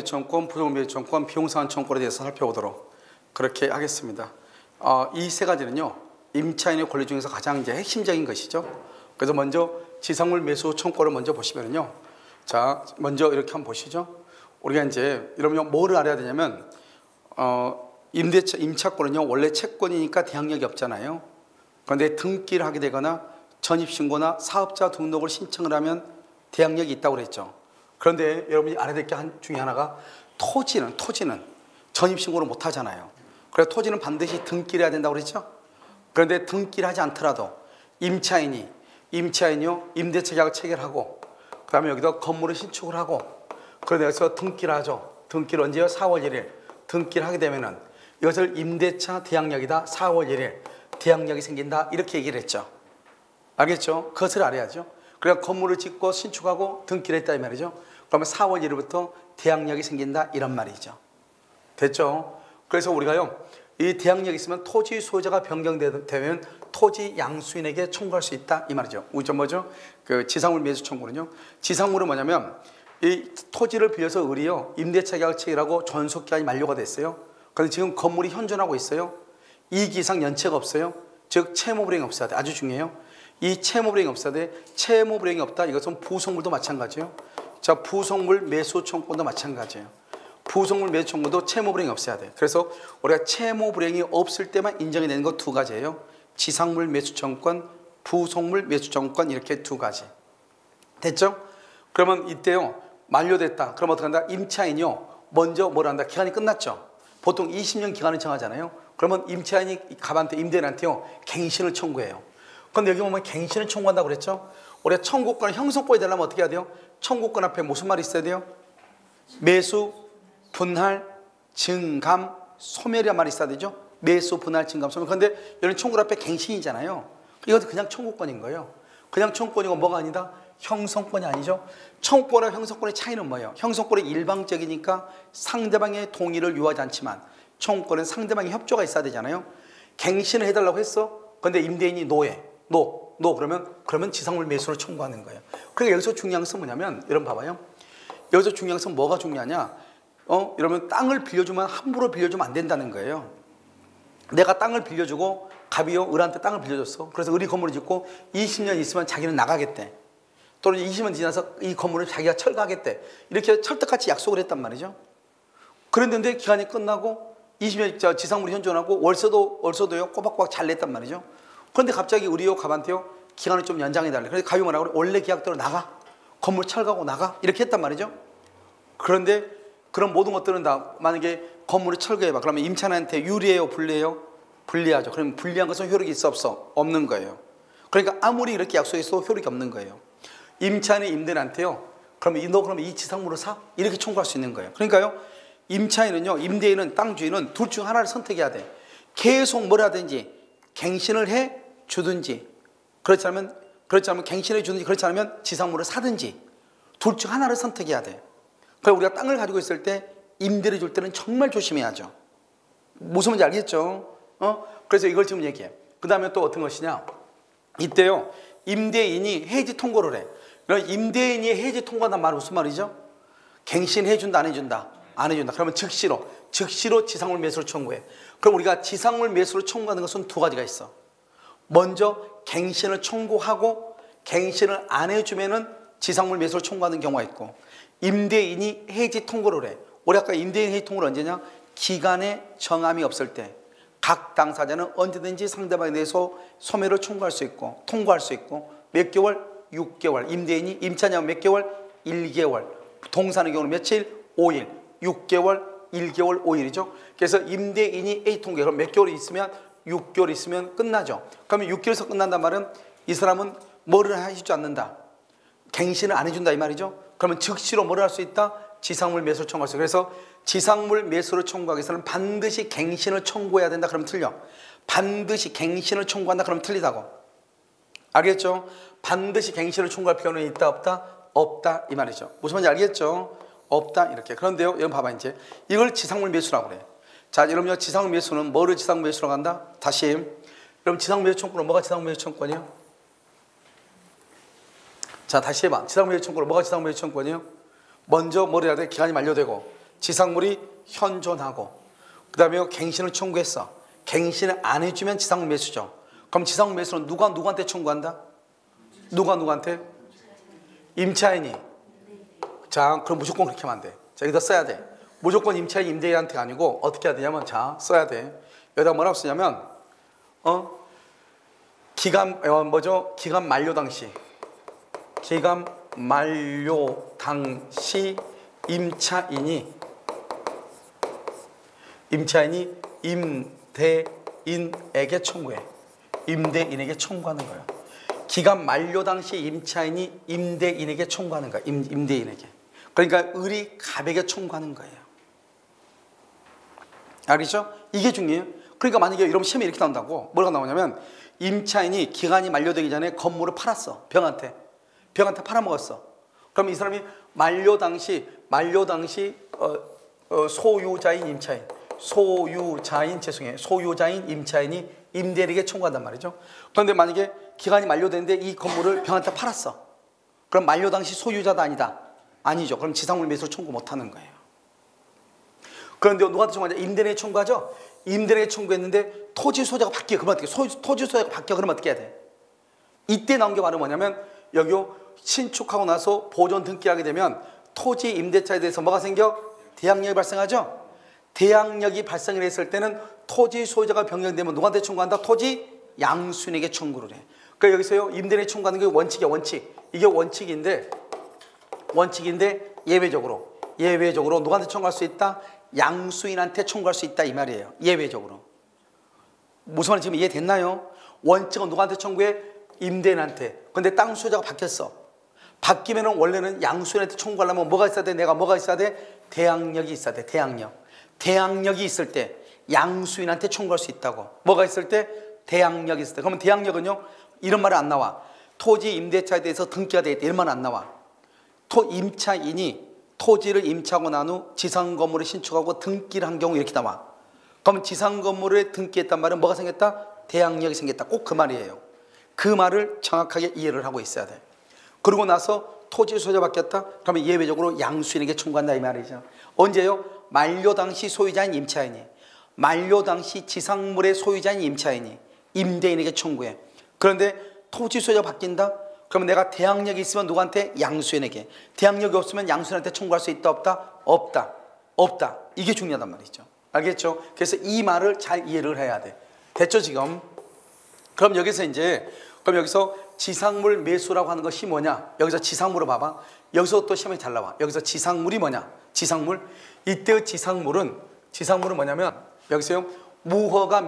매수청권, 부속물 매수청권, 비용상환 청권에 대해서 살펴보도록 그렇게 하겠습니다. 이 세 가지는요, 임차인의 권리 중에서 가장 이제 핵심적인 것이죠. 그래서 먼저 지상물 매수 청권을 먼저 보시면요. 자, 먼저 이렇게 한번 보시죠. 우리가 이제 여러분 뭐를 알아야 되냐면, 임차권은요, 원래 채권이니까 대항력이 없잖아요. 그런데 등기를 하게 되거나 전입신고나 사업자 등록을 신청을 하면 대항력이 있다고 그랬죠. 그런데 여러분이 알아야 될 게 중에 하나가 토지는 전입신고를 못 하잖아요. 그래서 토지는 반드시 등기를 해야 된다고 그랬죠. 그런데 등기를 하지 않더라도 임차인이요, 임대차 계약을 체결하고, 그 다음에 여기다 건물을 신축을 하고, 그래서 등기를 하죠. 등기를 언제요? 4월 1일. 등기를 하게 되면은 이것을 임대차 대항력이다. 4월 1일. 대항력이 생긴다. 이렇게 얘기를 했죠. 알겠죠? 그것을 알아야죠. 그러니까 건물을 짓고 신축하고 등기를 했다 이 말이죠. 그러면 4월 1일부터 대항력이 생긴다 이런 말이죠. 됐죠? 그래서 우리가요, 이 대항력이 있으면 토지 소유자가 변경되면 토지 양수인에게 청구할 수 있다 이 말이죠. 우리 뭐죠? 그 지상물 매수 청구는요. 지상물은 뭐냐면 이 토지를 빌려서 을이요, 임대차 계약을 체결하고 전속 기간이 만료가 됐어요. 그런데 지금 건물이 현존하고 있어요. 2기 이상 연체가 없어요. 즉 채무 불이행이 없어야 돼. 아주 중요해요. 이 채무 불이행이 없어야 돼. 채무 불이행이 없다. 이것은 부속물도 마찬가지예요. 자, 부속물 매수 청구도 마찬가지예요. 부속물 매수 청구도 채무 불이행이 없어야 돼. 그래서 우리가 채무 불이행이 없을 때만 인정이 되는 거 두 가지예요. 지상물 매수 청구권, 부속물 매수 청구권 이렇게 두 가지. 됐죠? 그러면 이때요, 만료됐다. 그럼 어떻게 한다? 임차인이요, 먼저 뭘 한다? 기간이 끝났죠. 보통 20년 기간을 정하잖아요. 그러면 임차인이 갑한테, 임대인한테요, 갱신을 청구해요. 그런데 여기 보면 갱신을 청구한다고 그랬죠? 우리가 청구권을 형성권이 되려면 어떻게 해야 돼요? 청구권 앞에 무슨 말이 있어야 돼요? 매수, 분할, 증감, 소멸이란 말이 있어야 되죠? 매수, 분할, 증감, 소멸. 그런데 여기 청구 앞에 갱신이잖아요. 이것도 그냥 청구권인 거예요. 그냥 청구권이고 뭐가 아니다? 형성권이 아니죠. 청구권과 형성권의 차이는 뭐예요? 형성권은 일방적이니까 상대방의 동의를 요하지 않지만, 청구권은 상대방의 협조가 있어야 되잖아요. 갱신을 해달라고 했어. 그런데 임대인이 노해. 그러면 지상물 매수를 청구하는 거예요. 그러니까 여기서 중요한 것은 뭐냐면, 여러분 봐봐요. 여기서 중요한 것은 뭐가 중요하냐? 여러분 땅을 빌려주면 함부로 빌려주면 안 된다는 거예요. 내가 땅을 빌려주고 갑이요, 을한테 땅을 빌려줬어. 그래서 을이 건물을 짓고 20년 있으면 자기는 나가겠대. 또는 20년 지나서 이 건물을 자기가 철거하겠대. 이렇게 철떡같이 약속을 했단 말이죠. 그랬는데 기간이 끝나고 20년 지상물이 현존하고 월세도요 꼬박꼬박 잘 냈단 말이죠. 그런데 갑자기 을이요, 갑한테요, 기간을 좀 연장해달래. 그래서 갑이 뭐라고 그래? 원래 계약대로 나가. 건물 철거하고 나가. 이렇게 했단 말이죠. 그런데 그런 모든 것들은 다 만약에 건물을 철거해봐. 그러면 임차인한테 유리해요, 불리해요? 불리하죠. 그러면 불리한 것은 효력이 있어 없어? 없는 거예요. 그러니까 아무리 이렇게 약속했어도 효력이 없는 거예요. 임차인이 임대인한테요, 그러면 너 그러면 이 지상물을 사? 이렇게 청구할 수 있는 거예요. 그러니까요, 임차인은요, 임대인은, 땅 주인은 둘 중 하나를 선택해야 돼. 계속 뭘 하든지 갱신을 해 주든지, 그렇지 않으면 갱신해 주든지, 그렇지 않으면 지상물을 사든지, 둘 중 하나를 선택해야 돼. 그래서 우리가 땅을 가지고 있을 때 임대를 줄 때는 정말 조심해야죠. 무슨 말인지 알겠죠? 그래서 이걸 지금 얘기해. 그 다음에 또 어떤 것이냐? 이때요, 임대인이 해지 통고를 해. 그럼 임대인이 해지 통고한다는 말은 무슨 말이죠? 갱신해 준다, 안 해준다? 안 해준다. 그러면 즉시로 지상물 매수를 청구해. 그럼 우리가 지상물 매수를 청구하는 것은 두 가지가 있어. 먼저 갱신을 청구하고 갱신을 안 해주면은 지상물 매수를 청구하는 경우가 있고, 임대인이 해지 통고를 해. 우리 아까 임대인 해지 통고를 언제냐? 기간에 정함이 없을 때 각 당사자는 언제든지 상대방에 대해서 소멸을 청구할 수 있고, 통고할 수 있고, 몇 개월? 6개월. 임대인이 임차냐면 몇 개월? 1개월. 동사의 경우는 며칠? 5일. 6개월, 1개월, 5일이죠. 그래서 임대인이 A 통계, 그럼 몇 개월이 있으면? 6개월 있으면 끝나죠. 그러면 6개월에서 끝난단 말은 이 사람은 뭐를 해주지 않는다? 갱신을 안 해준다 이 말이죠. 그러면 즉시로 뭐를 할 수 있다? 지상물 매수를 청구할 수 있어요. 그래서 지상물 매수를 청구하기 위해서는 반드시 갱신을 청구해야 된다 그러면 틀려. 반드시 갱신을 청구한다 그러면 틀리다고. 알겠죠? 반드시 갱신을 청구할 필요는 있다 없다? 없다 이 말이죠. 무슨 말인지 알겠죠? 없다 이렇게. 그런데요, 여러분 봐봐, 이제 이걸 지상물 매수라고 그래. 자, 여러분요, 지상물 매수는 뭐를 지상물 매수라고 한다? 다시, 여러분 지상물 매수 청구는 뭐가 지상물 매수 청구권이요? 자, 다시 해봐. 지상물 매수 청구는 뭐가 지상물 매수 청구권이요? 먼저 뭐를 해야 돼? 기간이 만료되고 지상물이 현존하고 그 다음에 갱신을 청구했어. 갱신을 안 해주면 지상물 매수죠. 그럼 지상물 매수는 누구한테 청구한다? 누구한테? 임차인이. 자, 그럼 무조건 그렇게 하면 안 돼. 자, 여기다 써야 돼. 무조건 임차인 임대인한테가 아니고 어떻게 해야 되냐면, 자, 써야 돼. 여기다 뭐라고 쓰냐면, 기간 만료 당시. 기간 만료 당시 임차인이 임대인에게 청구해. 임대인에게 청구하는 거예요. 기간 만료 당시 임차인이 임대인에게 청구하는 거야. 임대인에게. 그러니까 을이 갑에게 청구하는 거예요. 알겠죠? 이게 중요해요. 그러니까 만약에 여러분 시험에 이렇게 나온다고, 뭐가 나오냐면 임차인이 기간이 만료되기 전에 건물을 팔았어. 병한테 팔아먹었어. 그럼 이 사람이 만료 당시 소유자인 임차인이 임대인에게 청구한단 말이죠. 그런데 만약에 기간이 만료되는데 이 건물을 병한테 팔았어. 그럼 만료 당시 소유자다 아니다? 아니죠. 그럼 지상물 매수를 청구 못하는 거예요. 그런데 누구한테 청구하냐? 임대인에게 청구하죠. 임대인에게 청구했는데 토지 소유자가 바뀌어. 그러면 어떻게? 토지 소유자가 바뀌어. 그러면 어떻게 해야 돼? 이때 나온 게 바로 뭐냐면, 여기요, 신축하고 나서 보존 등기하게 되면 토지 임대차에 대해서 뭐가 생겨? 대항력이 발생하죠. 대항력이 발생을 했을 때는 토지 소유자가 변경되면 누구한테 청구한다? 토지 양수인에게 청구를 해. 그러니까 여기서요, 임대인에게 청구하는 게 원칙이야. 원칙. 이게 원칙인데 예외적으로 누구한테 청구할 수 있다? 양수인한테 청구할 수 있다, 이 말이에요. 예외적으로. 무슨 말인지 지금 이해됐나요? 원칙은 누구한테 청구해? 임대인한테. 근데 땅 소유자가 바뀌었어. 바뀌면은 원래는 양수인한테 청구하려면 뭐가 있어야 돼? 뭐가 있어야 돼? 대항력이 있어야 돼. 대항력이 있을 때 양수인한테 청구할 수 있다고. 뭐가 있을 때? 대항력이 있을 때. 그러면 대항력은요, 이런 말이 안 나와. 토지 임대차에 대해서 등기가 되어 있다, 이런 말은 안 나와. 임차인이 토지를 임차하고 난 후 지상 건물을 신축하고 등기를 한 경우 이렇게 나와. 그러면 지상 건물을 등기했단 말은 뭐가 생겼다? 대항력이 생겼다. 꼭 그 말이에요. 그 말을 정확하게 이해를 하고 있어야 돼. 그러고 나서 토지 소유자 바뀌었다? 그러면 예외적으로 양수인에게 청구한다, 이 말이죠. 언제요? 만료 당시 소유자인 임차인이, 만료 당시 지상물의 소유자인 임차인이 임대인에게 청구해. 그런데 토지 소유자가 바뀐다? 그러면 내가 대항력이 있으면 누구한테? 양수인에게. 대항력이 없으면 양수인한테 청구할 수 있다, 없다? 없다. 이게 중요하단 말이죠. 알겠죠? 그래서 이 말을 잘 이해를 해야 돼. 됐죠, 지금? 그럼 여기서 지상물 매수라고 하는 것이 뭐냐? 여기서 지상물을 봐봐. 여기서 또 시험이 잘 나와. 여기서 지상물이 뭐냐? 지상물. 이때 지상물은 뭐냐면, 여기서요, 무허가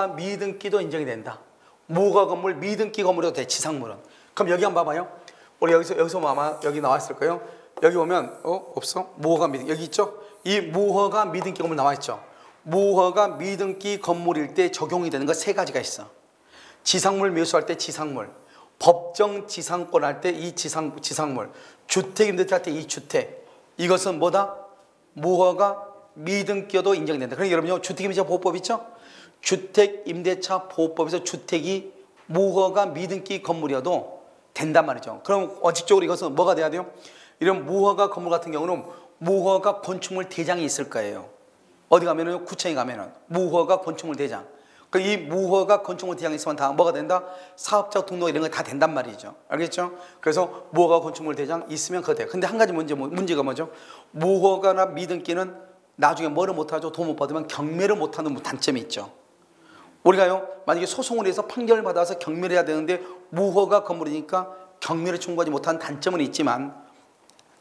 미등기도 인정이 된다. 무허가 건물, 미등기 건물도 돼, 지상물은. 그럼 여기 한번 봐봐요. 우리 여기서 아마 여기 나왔을 거예요. 여기 보면, 없어? 무허가 미등기. 여기 있죠? 이 무허가 미등기 건물 나와 있죠? 무허가 미등기 건물일 때 적용이 되는 거 세 가지가 있어. 지상물 매수할 때 지상물, 법정 지상권 할 때 이 지상물, 주택 임대차 할 때 이 주택. 이것은 뭐다? 무허가 미등기여도 인정된다. 그러니까 여러분요, 주택임대차 보호법 있죠? 주택임대차 보호법에서 주택이 무허가 미등기 건물이어도 된단 말이죠. 그럼 원칙적으로 이것은 뭐가 돼야 돼요? 이런 무허가 건물 같은 경우는 무허가 건축물 대장이 있을 거예요. 어디 가면은, 구청에 가면은 무허가 건축물 대장. 이 무허가 건축물 대장이 있으면 다 뭐가 된다? 사업자 등록 이런 거 다 된단 말이죠. 알겠죠? 그래서 무허가 건축물 대장 있으면 그거 돼요. 근데 한 가지 문제가 뭐죠? 무허가나 미등기는 나중에 뭐를 못하죠? 돈 못 받으면 경매를 못하는 단점이 있죠. 우리가요, 만약에 소송을 해서 판결을 받아서 경매를 해야 되는데 무허가 건물이니까 경매를 청구하지 못한 단점은 있지만,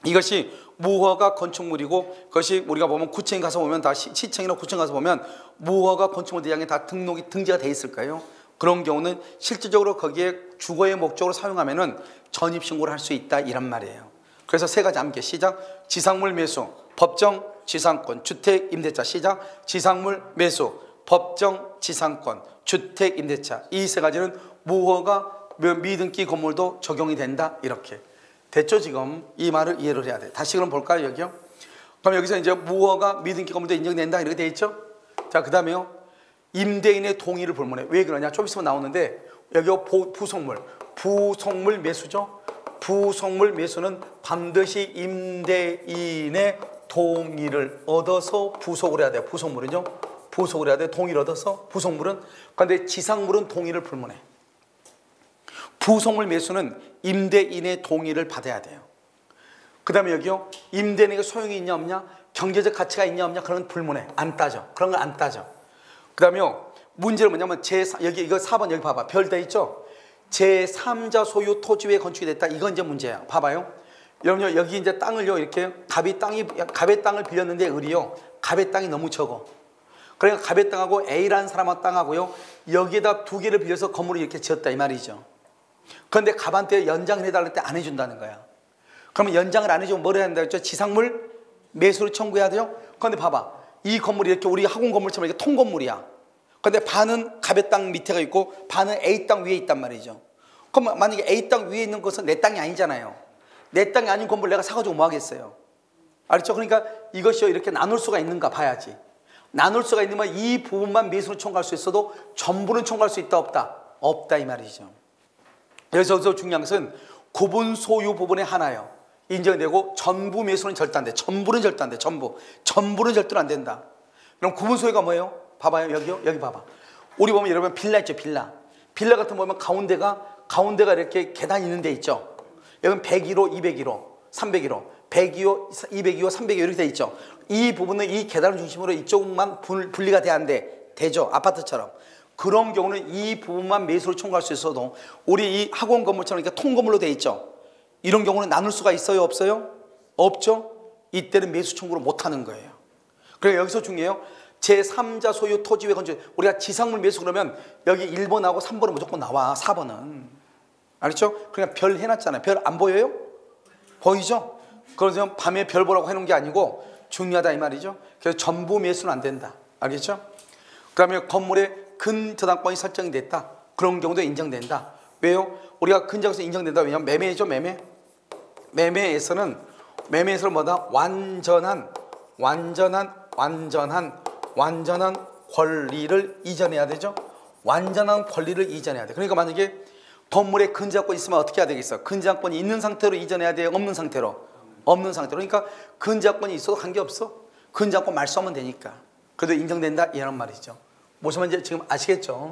이것이 무허가 건축물이고, 그것이 우리가 보면 구청에 가서 보면 다 시청이나 구청 가서 보면 무허가 건축물 대장에 다 등재가 돼 있을 거예요. 그런 경우는 실질적으로 거기에 주거의 목적으로 사용하면은 전입신고를 할 수 있다, 이란 말이에요. 그래서 세 가지 함께 시작. 지상물 매수, 법정 지상권, 주택 임대차. 시작. 지상물 매수, 법정 지상권, 주택 임대차. 이 세 가지는 무허가 미등기 건물도 적용이 된다, 이렇게. 됐죠, 지금? 이 말을 이해를 해야 돼. 다시 그럼 볼까요, 여기요? 그럼 여기서 이제 무허가 미등기 건물도 인정된다, 이렇게 돼 있죠? 자, 그 다음에요, 임대인의 동의를 불문해. 왜 그러냐? 좀 있으면 나오는데, 여기 부속물 매수죠? 부속물 매수는 반드시 임대인의 동의를 얻어서 부속을 해야 돼요. 부속물은요. 부속을 해야 돼. 동의를 얻어서 부속물은. 그런데 지상물은 동의를 불문해. 부속물 매수는 임대인의 동의를 받아야 돼요. 그 다음에 여기요. 임대인에게 소용이 있냐 없냐, 경제적 가치가 있냐 없냐, 그런 건 불문해. 안 따져. 그런 건 안 따져. 그 다음에요. 문제는 뭐냐면 여기 이거 4번 여기 봐봐. 별 돼 있죠. 제3자 소유 토지 위에 건축이 됐다. 이건 이제 문제야. 봐봐요. 여러분요. 여기 이제 땅을요. 이렇게 갑의 땅을 빌렸는데 을이요. 갑의 땅이 너무 적어. 그러니까 갑의 땅하고 A라는 사람한 땅하고요. 여기에다 두 개를 빌려서 건물을 이렇게 지었다 이 말이죠. 그런데 갑한테 연장을 해달랄 때 안 해준다는 거야. 그러면 연장을 안 해주면 뭘 해야 된다고 했죠? 지상물 매수를 청구해야 돼요. 그런데 봐봐. 이 건물이 이렇게 우리 학원 건물처럼 이렇게 통건물이야. 그런데 반은 갑의 땅 밑에가 있고 반은 A 땅 위에 있단 말이죠. 그럼 만약에 A 땅 위에 있는 것은 내 땅이 아니잖아요. 내 땅이 아닌 건물 내가 사가지고 뭐 하겠어요? 알죠? 그러니까 이것이 이렇게 나눌 수가 있는가 봐야지. 나눌 수가 있으면 이 부분만 매수를 청구할 수 있어도 전부는 청구할 수 있다 없다? 없다 이 말이죠. 여기서 중요한 것은 구분 소유 부분의 하나예요. 인정되고 전부 매수는 절대 안 돼. 전부는 절대 안 돼. 전부는 절대로 안 된다. 그럼 구분 소유가 뭐예요? 봐봐요. 여기요. 여기 봐봐. 우리 보면 여러분 빌라 있죠. 빌라 같은 거 보면 가운데가 이렇게 계단이 있는 데 있죠. 여기는 101호, 201호, 301호, 102호, 202호, 302호 이렇게 돼 있죠. 이 부분은 이 계단을 중심으로 이쪽만 분리가 돼야 안 돼. 되죠. 아파트처럼. 그런 경우는 이 부분만 매수를 청구할 수 있어도 우리 이 학원 건물처럼 이렇게 통건물로 돼 있죠. 이런 경우는 나눌 수가 있어요? 없어요? 없죠. 이때는 매수 청구를 못하는 거예요. 그래서 여기서 중요해요. 제3자 소유 토지 외 건축. 우리가 지상물 매수 그러면 여기 1번하고 3번은 무조건 나와. 4번은. 알겠죠? 그러니까 별 해놨잖아요. 별 안 보여요? 보이죠? 그래서 밤에 별 보라고 해놓은 게 아니고 중요하다 이 말이죠. 그래서 전부 매수는 안 된다. 알겠죠? 그러면 건물에 근저당권이 설정이 됐다. 그런 경우도 인정된다. 왜요? 우리가 근저당권이 인정된다. 왜냐하면 매매죠. 매매에서는 뭐다? 완전한 권리를 이전해야 되죠. 완전한 권리를 이전해야 돼. 그러니까 만약에 건물에 근저당권이 있으면 어떻게 해야 되겠어? 근저당권이 있는 상태로 이전해야 돼요? 없는 상태로? 없는 상태로. 그러니까 근저당권이 있어도 관계없어. 근저당권 말소하면 되니까. 그래도 인정된다 이런 말이죠. 무슨 말인지 지금 아시겠죠?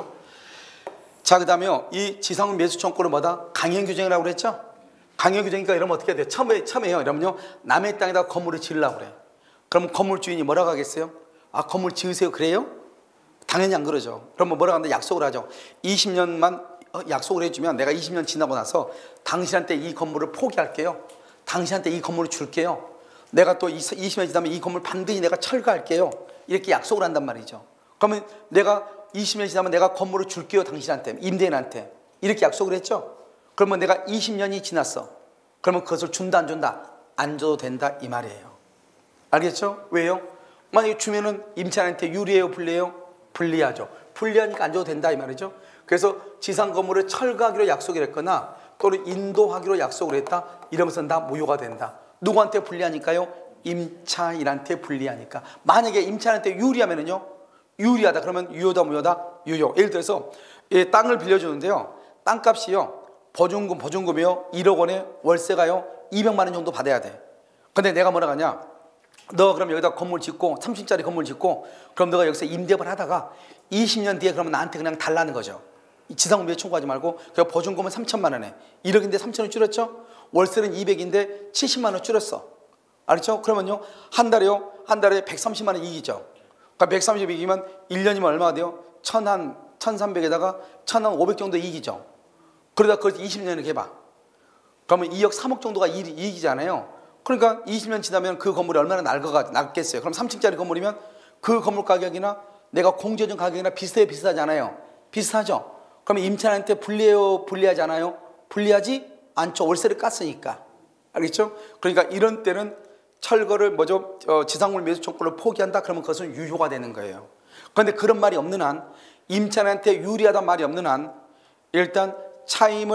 자, 그 다음에요. 이 지상물 매수 청구를 뭐다? 강행규정이라고 그랬죠? 강행규정이니까 이러면 어떻게 해야 돼요? 처음에요. 이러면요. 남의 땅에다 건물을 지으려고 그래. 그럼 건물 주인이 뭐라고 하겠어요? 아, 건물 지으세요. 그래요? 당연히 안 그러죠. 그러면 뭐라고 하는데 약속을 하죠. 20년만 약속을 해주면 내가 20년 지나고 나서 당신한테 이 건물을 포기할게요. 당신한테 이 건물을 줄게요. 내가 또 20년 지나면 이 건물 반드시 내가 철거할게요. 이렇게 약속을 한단 말이죠. 그러면 내가 20년 지나면 내가 건물을 줄게요. 당신한테, 임대인한테. 이렇게 약속을 했죠. 그러면 내가 20년이 지났어. 그러면 그것을 준다 안 준다? 안 줘도 된다 이 말이에요. 알겠죠? 왜요? 만약에 주면은 임차인한테 유리해요? 불리해요? 불리하죠. 불리하니까 안 줘도 된다 이 말이죠. 그래서 지상 건물을 철거하기로 약속을 했거나 또는 인도하기로 약속을 했다. 이러면서 다 무효가 된다. 누구한테 불리하니까요? 임차인한테 불리하니까. 만약에 임차인한테 유리하면은요? 유리하다. 그러면 유효다 무효다? 유효. 예를 들어서 땅을 빌려주는데요. 땅값이요. 보증금이요. 1억 원에 월세가요. 200만 원 정도 받아야 돼. 근데 내가 뭐라 하냐? 너 그럼 여기다 건물 짓고 30층짜리 건물 짓고 그럼 너가 여기서 임대업을 하다가 20년 뒤에 그러면 나한테 그냥 달라는 거죠. 지상물 매수 청구하지 말고 그냥 보증금은 3천만 원에 1억인데 3천원 줄였죠. 월세는 200인데 70만 원 줄였어. 알았죠? 그러면요 한 달에 130만 원 이익이죠. 그러니까 130 이익이면 1년이면 얼마가 돼요? 1,300에다가 1,500 정도 이익이죠. 그러다 그걸 20년을 해봐. 그러면 2억 3억 정도가 이익이잖아요. 그러니까 20년 지나면 그 건물이 얼마나 낡겠어요. 그럼 3층짜리 건물이면 그 건물 가격이나 내가 공제전 가격이나 비슷하지 않아요? 비슷하죠. 그러면 임차인한테 불리해요? 불리하지 않아요? 불리하지 않죠. 월세를 깠으니까. 알겠죠? 그러니까 이런 때는 철거를 지상물 매수 청구를 포기한다. 그러면 그것은 유효가 되는 거예요. 그런데 그런 말이 없는 한, 임차인한테 유리하다는 말이 없는 한 일단 차임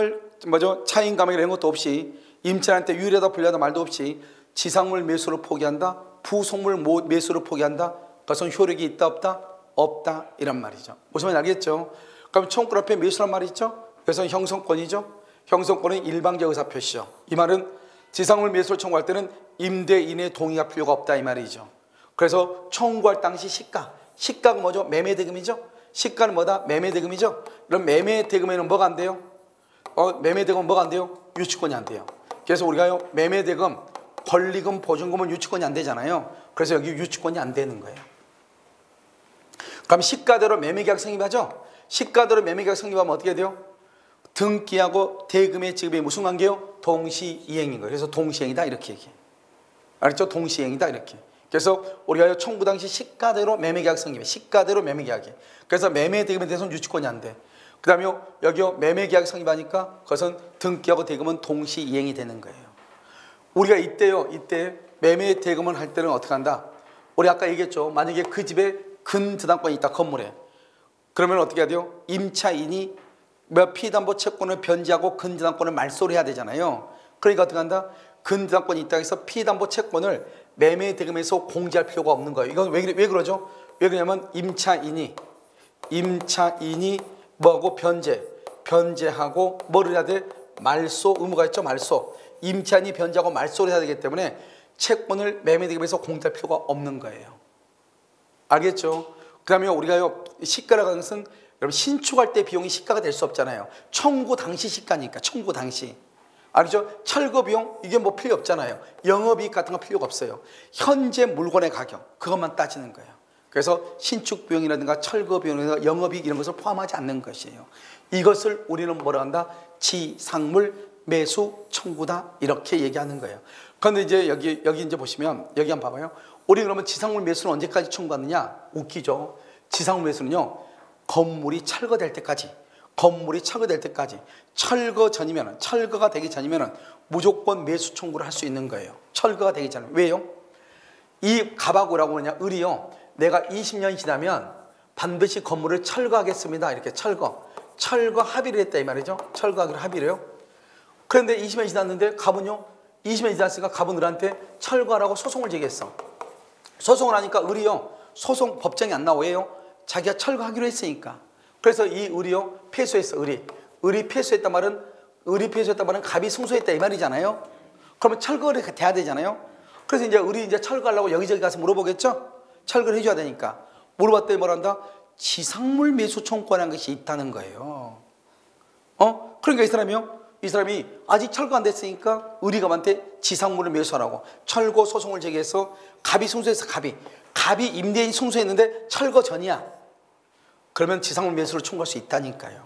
감액 이런 것도 없이 임차인한테 유리하다 불리하다 말도 없이 지상물 매수를 포기한다. 부속물 매수를 포기한다. 그것은 효력이 있다 없다? 없다 이란 말이죠. 무슨 말인지 알겠죠? 그럼 청구 앞에 매수란 말이 있죠? 그래서 형성권이죠. 형성권은 일방적 의사표시죠. 이 말은 지상물 매수를 청구할 때는 임대인의 동의가 필요가 없다 이 말이죠. 그래서 청구할 당시 시가가 뭐죠? 매매대금이죠. 시가는 뭐다? 매매대금이죠. 그럼 매매대금에는 뭐가 안 돼요? 매매대금은 뭐가 안 돼요? 유치권이 안 돼요. 그래서 우리가요, 매매대금, 권리금, 보증금은 유치권이 안 되잖아요. 그래서 여기 유치권이 안 되는 거예요. 그럼 시가대로 매매계약 성립하죠? 시가대로 매매계약 성립하면 어떻게 돼요? 등기하고 대금의 지급이 무슨 관계요? 동시이행인 거예요. 그래서 동시행이다 이렇게 얘기해요. 알겠죠? 동시행이다 이렇게. 그래서 우리가 청구 당시 시가대로 매매계약 성립해. 시가대로 매매계약이. 그래서 매매대금에 대해서는 유치권이 안 돼. 그 다음에 여기요, 매매계약 성립하니까 그것은 등기하고 대금은 동시이행이 되는 거예요. 우리가 이때 매매대금을 할 때는 어떻게 한다? 우리 아까 얘기했죠. 만약에 그 집에 근저당권이 있다, 건물에. 그러면 어떻게 해야 돼요? 임차인이 피담보 채권을 변제하고 근저당권을 말소를 해야 되잖아요. 그러니까 어떻게 한다? 근저당권이 있다고 해서 피담보 채권을 매매대금에서 공제할 필요가 없는 거예요. 이건 왜 그러죠? 왜 그러냐면 임차인이 뭐하고 변제하고 뭐를 해야 돼? 말소 의무가 있죠. 말소. 임차인이 변제하고 말소를 해야 되기 때문에 채권을 매매대금에서 공제할 필요가 없는 거예요. 알겠죠? 그 다음에 우리가요, 시가라고 하는 것은 여러분 신축할 때 비용이 시가가 될 수 없잖아요. 청구 당시 시가니까, 청구 당시. 알죠? 철거 비용 이게 뭐 필요 없잖아요. 영업이익 같은 거 필요가 없어요. 현재 물건의 가격 그것만 따지는 거예요. 그래서 신축 비용이라든가 철거 비용이라든가 영업이익 이런 것을 포함하지 않는 것이에요. 이것을 우리는 뭐라 한다? 지상물 매수 청구다 이렇게 얘기하는 거예요. 그런데 이제 여기 이제 보시면 여기 한번 봐봐요. 우리 그러면 지상물 매수는 언제까지 청구하느냐? 웃기죠. 지상물 매수는요, 건물이 철거될 때까지. 철거 전이면은, 철거가 되기 전이면은 무조건 매수 청구를 할 수 있는 거예요. 철거가 되기 전에. 왜요? 이 가바구라고 하냐, 을이요, 내가 20년이 지나면 반드시 건물을 철거하겠습니다. 이렇게 철거 합의를 했다 이 말이죠. 철거하기로 합의를 해요. 그런데 20년이 지났는데 갑은요, 20년이 지났으니까 갑은 을한테 철거하라고 소송을 제기했어. 소송을 하니까 을이요, 소송 법정이 안 나와요. 자기가 철거하기로 했으니까. 그래서 이 을이요, 패소했어. 을이 패소했단 말은 갑이 승소했다 이 말이잖아요. 그러면 철거를 돼야 되잖아요. 그래서 이제 을이 이제 철거하려고 여기저기 가서 물어보겠죠. 철거를 해줘야 되니까. 물어봤더니 뭐란다? 지상물 매수 청구권이라는 것이 있다는 거예요. 그러니까 이 사람이 아직 철거 안 됐으니까 을이 갑한테 지상물을 매수하라고 철거 소송을 제기해서 갑이 승소했어. 갑이 임대인이 승소했는데 철거 전이야. 그러면 지상물 매수를 청구할 수 있다니까요.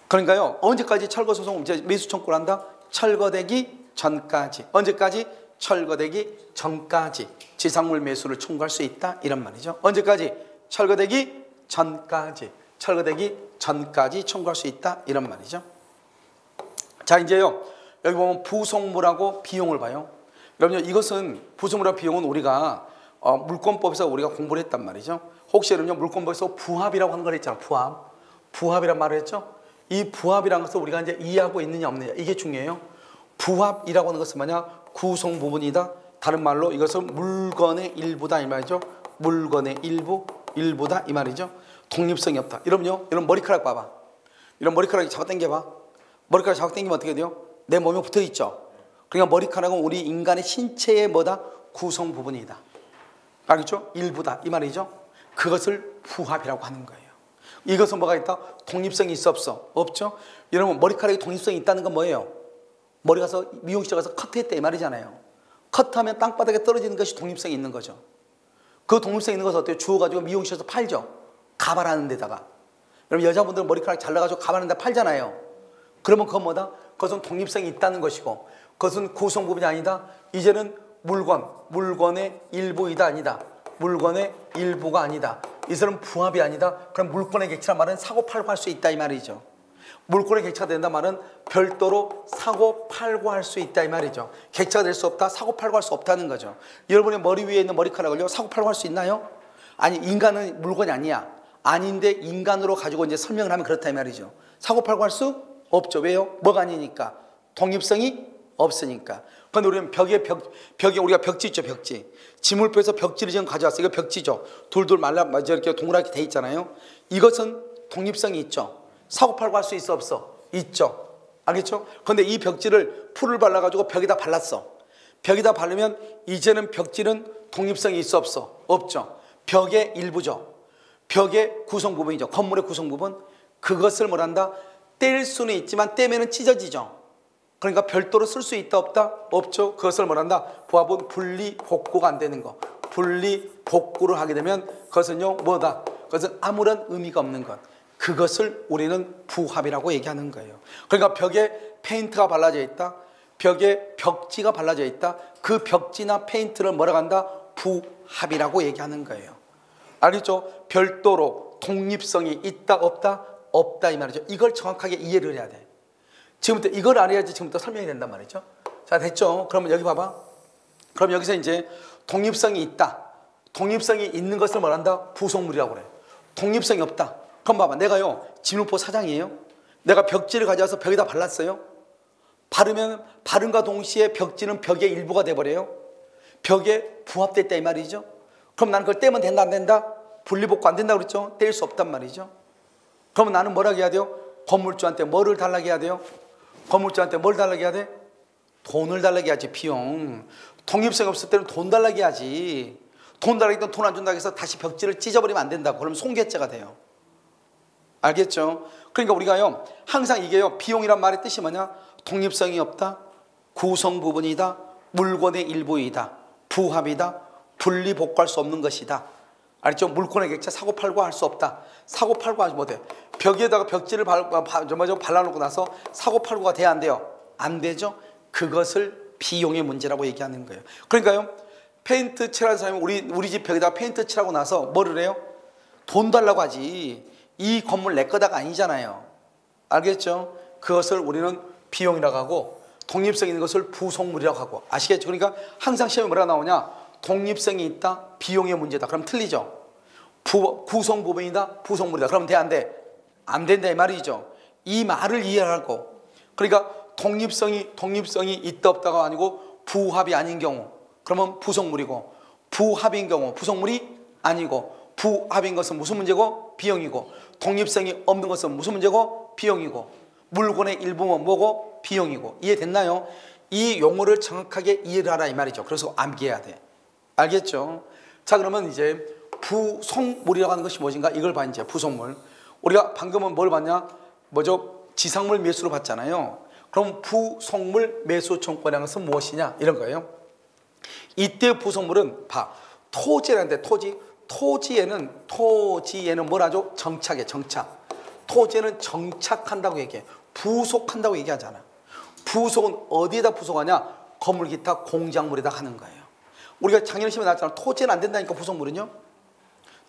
그러니까요, 언제까지 철거 소송 이제 매수 청구를 한다? 철거되기 전까지. 언제까지? 철거되기 전까지 지상물 매수를 청구할 수 있다 이런 말이죠. 언제까지? 철거되기 전까지 청구할 수 있다 이런 말이죠. 자, 이제요, 여기 보면 부속물하고 비용을 봐요. 여러분요, 이것은 부속물하고 비용은 우리가 물권법에서 우리가 공부를 했단 말이죠. 혹시 여러분요, 물권법에서 부합이라고 하는 걸 했잖아요. 부합이란 말을 했죠. 이 부합이라는 것을 우리가 이제 이해하고 있느냐 없느냐 이게 중요해요. 부합이라고 하는 것은 뭐냐? 구성 부분이다. 다른 말로 이것은 물건의 일부다 이 말이죠. 물건의 일부다 이 말이죠. 독립성이 없다. 여러분 머리카락 봐봐. 이런 머리카락이 잡아 당겨봐. 머리카락 잡아 당기면 어떻게 돼요? 내 몸에 붙어 있죠. 그러니까 머리카락은 우리 인간의 신체의 뭐다? 구성 부분이다. 알겠죠? 일부다 이 말이죠. 그것을 부합이라고 하는 거예요. 이것은 뭐가 있다? 독립성이 있어 없어? 없죠? 여러분 머리카락이 독립성이 있다는 건 뭐예요? 머리 가서 미용실 가서 커트했다 이 말이잖아요. 커트하면 땅바닥에 떨어지는 것이 독립성이 있는 거죠. 그 독립성 있는 것을 어때요? 주워가지고 미용실에서 팔죠. 가발하는 데다가. 여러분 여자분들 머리카락 잘라가지고 가발하는 데 팔잖아요. 그러면 그건 뭐다? 그것은 독립성이 있다는 것이고 그것은 구성 부분이 아니다. 이제는 물건의 일부이다 아니다. 물건의 일부가 아니다. 이 사람은 부합이 아니다. 그럼 물건의 객체란 말은 사고 팔고 할 수 있다 이 말이죠. 물건의 객체가 된다 말은 별도로 사고 팔고 할 수 있다 이 말이죠. 객체가 될 수 없다, 사고 팔고 할 수 없다는 거죠. 여러분의 머리 위에 있는 머리카락을요 사고 팔고 할 수 있나요? 아니, 인간은 물건이 아니야. 아닌데 인간으로 가지고 이제 설명을 하면 그렇다 이 말이죠. 사고 팔고 할 수 없죠. 왜요? 뭐가 아니니까? 독립성이 없으니까. 그런데 우리는 벽에 우리가 벽지 있죠, 벽지. 지물표에서 벽지를 지금 가져왔어요. 이거 벽지죠. 돌돌 말라 이렇게 동그랗게 돼 있잖아요. 이것은 독립성이 있죠. 사고 팔고 할 수 있어 없어? 있죠. 알겠죠? 그런데 이 벽지를 풀을 발라가지고 벽에다 발랐어. 벽에다 바르면 이제는 벽지는 독립성이 있어 없어? 없죠. 벽의 일부죠. 벽의 구성 부분이죠. 건물의 구성 부분. 그것을 뭐란다? 뗄 수는 있지만 떼면은 찢어지죠. 그러니까 별도로 쓸 수 있다 없다? 없죠. 그것을 뭐란다? 부합은 분리 복구가 안 되는 거. 분리 복구를 하게 되면 그것은요 뭐다? 그것은 아무런 의미가 없는 것. 그것을 우리는 부합이라고 얘기하는 거예요. 그러니까 벽에 페인트가 발라져 있다. 벽에 벽지가 발라져 있다. 그 벽지나 페인트를 뭐라고 한다? 부합이라고 얘기하는 거예요. 알겠죠? 별도로 독립성이 있다 없다? 없다 이 말이죠. 이걸 정확하게 이해를 해야 돼. 지금부터 이걸 알아야지 지금부터 설명이 된단 말이죠. 자, 됐죠? 그러면 여기 봐봐. 그럼 여기서 이제 독립성이 있다. 독립성이 있는 것을 말한다? 부속물이라고 그래. 독립성이 없다. 그럼 봐봐. 내가요 진울포 사장이에요. 내가 벽지를 가져와서 벽에다 발랐어요. 바르면 바른과 동시에 벽지는 벽의 일부가 돼버려요. 벽에 부합됐다 이 말이죠. 그럼 나는 그걸 떼면 된다 안 된다? 분리복구 안 된다고 그랬죠? 뗄 수 없단 말이죠. 그러면 나는 뭐라고 해야 돼요? 건물주한테 뭐를 달라고 해야 돼요? 건물주한테 뭘 달라고 해야 돼? 돈을 달라고 해야지. 비용. 독립성이 없을 때는 돈 달라고 해야지. 돈 달라고 했더니 돈 안 준다고 해서 다시 벽지를 찢어버리면 안 된다고. 그러면 손괴죄가 돼요. 알겠죠? 그러니까 우리가요 항상 이게요 비용이란 말의 뜻이 뭐냐? 독립성이 없다, 구성 부분이다, 물건의 일부이다, 부합이다, 분리 복구할 수 없는 것이다. 알겠죠? 물건의 객체 사고 팔고 할 수 없다. 사고 팔고 하지 못해. 벽에다가 벽지를 발라놓고 나서 사고 팔고가 돼야 안 돼요? 안 되죠? 그것을 비용의 문제라고 얘기하는 거예요. 그러니까요 페인트 칠하는 사람이 우리 집 벽에다가 페인트 칠하고 나서 뭐를 해요? 돈 달라고 하지. 이 건물 내 거다가 아니잖아요. 알겠죠? 그것을 우리는 비용이라고 하고 독립성 있는 것을 부속물이라고 하고. 아시겠죠? 그러니까 항상 시험에 뭐라 나오냐? 독립성이 있다, 비용의 문제다. 그럼 틀리죠? 구성 부분이다, 부속물이다. 그러면 돼 안 돼? 안 된다 이 말이죠. 이 말을 이해하고. 그러니까 독립성이 있다 없다가 아니고 부합이 아닌 경우 그러면 부속물이고, 부합인 경우 부속물이 아니고, 부합인 것은 무슨 문제고? 비용이고, 독립성이 없는 것은 무슨 문제고? 비용이고, 물건의 일부는 뭐고? 비용이고. 이해됐나요? 이 용어를 정확하게 이해를 하라 이 말이죠. 그래서 암기해야 돼. 알겠죠? 자, 그러면 이제 부속물이라고 하는 것이 무엇인가? 이걸 봐. 이제 부속물. 우리가 방금은 뭘 봤냐? 뭐죠? 지상물 매수로 봤잖아요. 그럼 부속물 매수 청구라는 것은 무엇이냐? 이런 거예요. 이때 부속물은 봐. 토지라는데 토지에는 뭐라죠? 정착이에요. 정착. 토지에는 정착한다고 얘기해. 부속한다고 얘기하잖아. 부속은 어디에다 부속하냐? 건물 기타 공작물에다 하는 거예요. 우리가 작년 시험에 나왔잖아. 토지는 안 된다니까 부속물은요.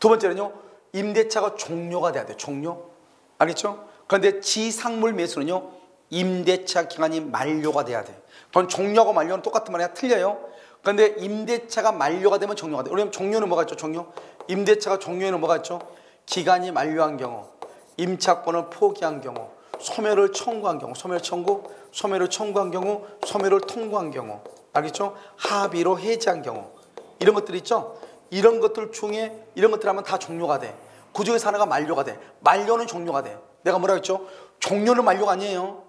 두 번째는요. 임대차가 종료가 돼야 돼. 종료. 알겠죠? 그런데 지상물 매수는요. 임대차 기간이 만료가 돼야 돼. 그건 종료하고 만료는 똑같은 말이야. 틀려요. 그런데 임대차가 만료가 되면 종료가 돼. 왜냐면 종료는 뭐가 있죠? 종료. 임대차가 종료에는 뭐가 있죠? 기간이 만료한 경우, 임차권을 포기한 경우, 소멸을 청구한 경우, 소멸을 청구한 경우, 소멸을 통고한 경우, 알겠죠? 합의로 해지한 경우, 이런 것들 있죠? 이런 것들 중에 이런 것들 하면 다 종료가 돼. 그 중에서 하나가 만료가 돼. 만료는 종료가 돼. 내가 뭐라고 했죠? 종료는 만료가 아니에요.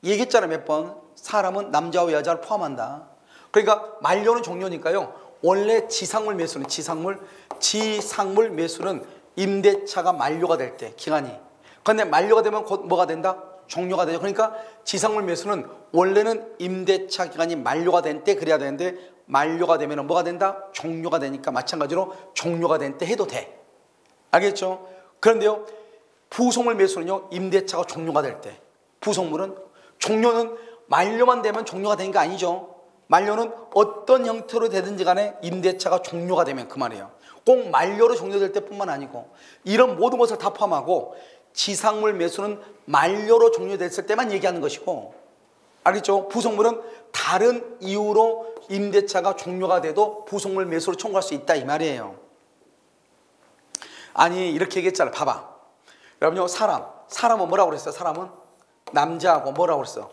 얘기했잖아 몇 번. 사람은 남자와 여자를 포함한다. 그러니까 만료는 종료니까요. 원래 지상물 매수는 지상물 매수는 임대차가 만료가 될 때 기간이. 그런데 만료가 되면 곧 뭐가 된다? 종료가 되죠. 그러니까 지상물 매수는 원래는 임대차 기간이 만료가 된 때 그래야 되는데 만료가 되면 뭐가 된다? 종료가 되니까 마찬가지로 종료가 된 때 해도 돼. 알겠죠? 그런데요. 부속물 매수는요. 임대차가 종료가 될 때. 부속물은 종료는 만료만 되면 종료가 되는 게 아니죠. 만료는 어떤 형태로 되든지 간에 임대차가 종료가 되면 그 말이에요. 꼭 만료로 종료될 때뿐만 아니고 이런 모든 것을 다 포함하고 지상물 매수는 만료로 종료됐을 때만 얘기하는 것이고, 알겠죠? 부속물은 다른 이유로 임대차가 종료가 돼도 부속물 매수로 청구할 수 있다 이 말이에요. 아니 이렇게 얘기했잖아요. 봐봐. 여러분요 사람은 뭐라고 그랬어요? 사람은 남자하고 뭐라고 그랬어?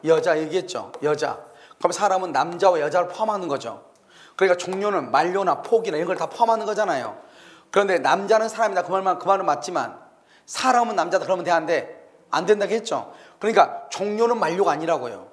여자 얘기했죠. 여자. 그럼 사람은 남자와 여자를 포함하는 거죠. 그러니까 종료는 만료나 포기나 이런 걸 다 포함하는 거잖아요. 그런데 남자는 사람이다 그 말은 맞지만 사람은 남자다 그러면 돼 안 돼? 안 된다고 했죠. 그러니까 종료는 만료가 아니라고요.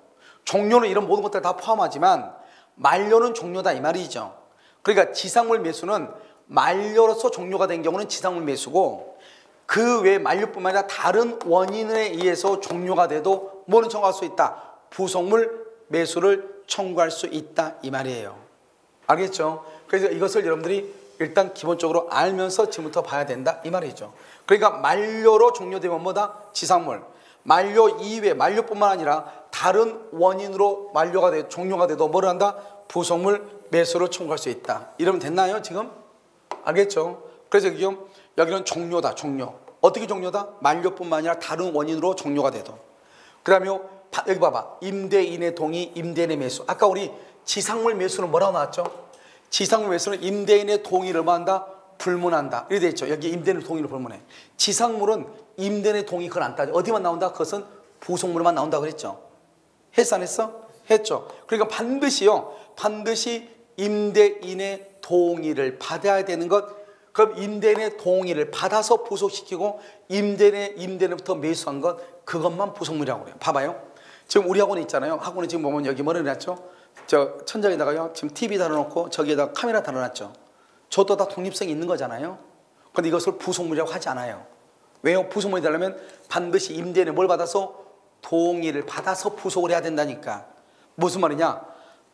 종료는 이런 모든 것들을 다 포함하지만 만료는 종료다 이 말이죠. 그러니까 지상물 매수는 만료로서 종료가 된 경우는 지상물 매수고, 그 외 만료뿐만 아니라 다른 원인에 의해서 종료가 돼도 뭐는 청구할 수 있다? 부속물 매수를 청구할 수 있다 이 말이에요. 알겠죠? 그래서 이것을 여러분들이 일단 기본적으로 알면서 지금부터 봐야 된다 이 말이죠. 그러니까 만료로 종료되면 뭐다? 지상물. 만료 이외, 만료뿐만 아니라 다른 원인으로 만료가 돼 종료가 돼도 뭐를 한다? 부속물 매수를 청구할 수 있다. 이러면 됐나요 지금? 알겠죠? 그래서 여기는 종료다. 종료. 어떻게 종료다? 만료뿐만 아니라 다른 원인으로 종료가 돼도. 그 다음에 여기 봐봐. 임대인의 동의, 임대인의 매수. 아까 우리 지상물 매수는 뭐라고 나왔죠? 지상물 매수는 임대인의 동의를 뭐 한다? 불문한다. 이렇게 돼 있죠. 여기 임대인의 동의를 불문해. 지상물은 임대인의 동의 그걸 안 따져. 어디만 나온다? 그것은 부속물만 나온다 그랬죠. 했어 안 했어? 했죠. 그러니까 반드시 임대인의 동의를 받아야 되는 것. 그럼 임대인의 동의를 받아서 부속시키고 임대인으로부터 매수한 것, 그것만 부속물이라고 그래요. 봐봐요. 지금 우리 학원에 있잖아요. 학원에 지금 보면 여기 뭐를 해놨죠? 저 천장에다가요. 지금 TV 달아놓고 저기에다 카메라 달아놨죠. 저도 다 독립성이 있는 거잖아요. 그런데 이것을 부속물이라고 하지 않아요. 왜요? 부속물이 되려면 반드시 임대인의 뭘 받아서? 동의를 받아서 부속을 해야 된다니까. 무슨 말이냐?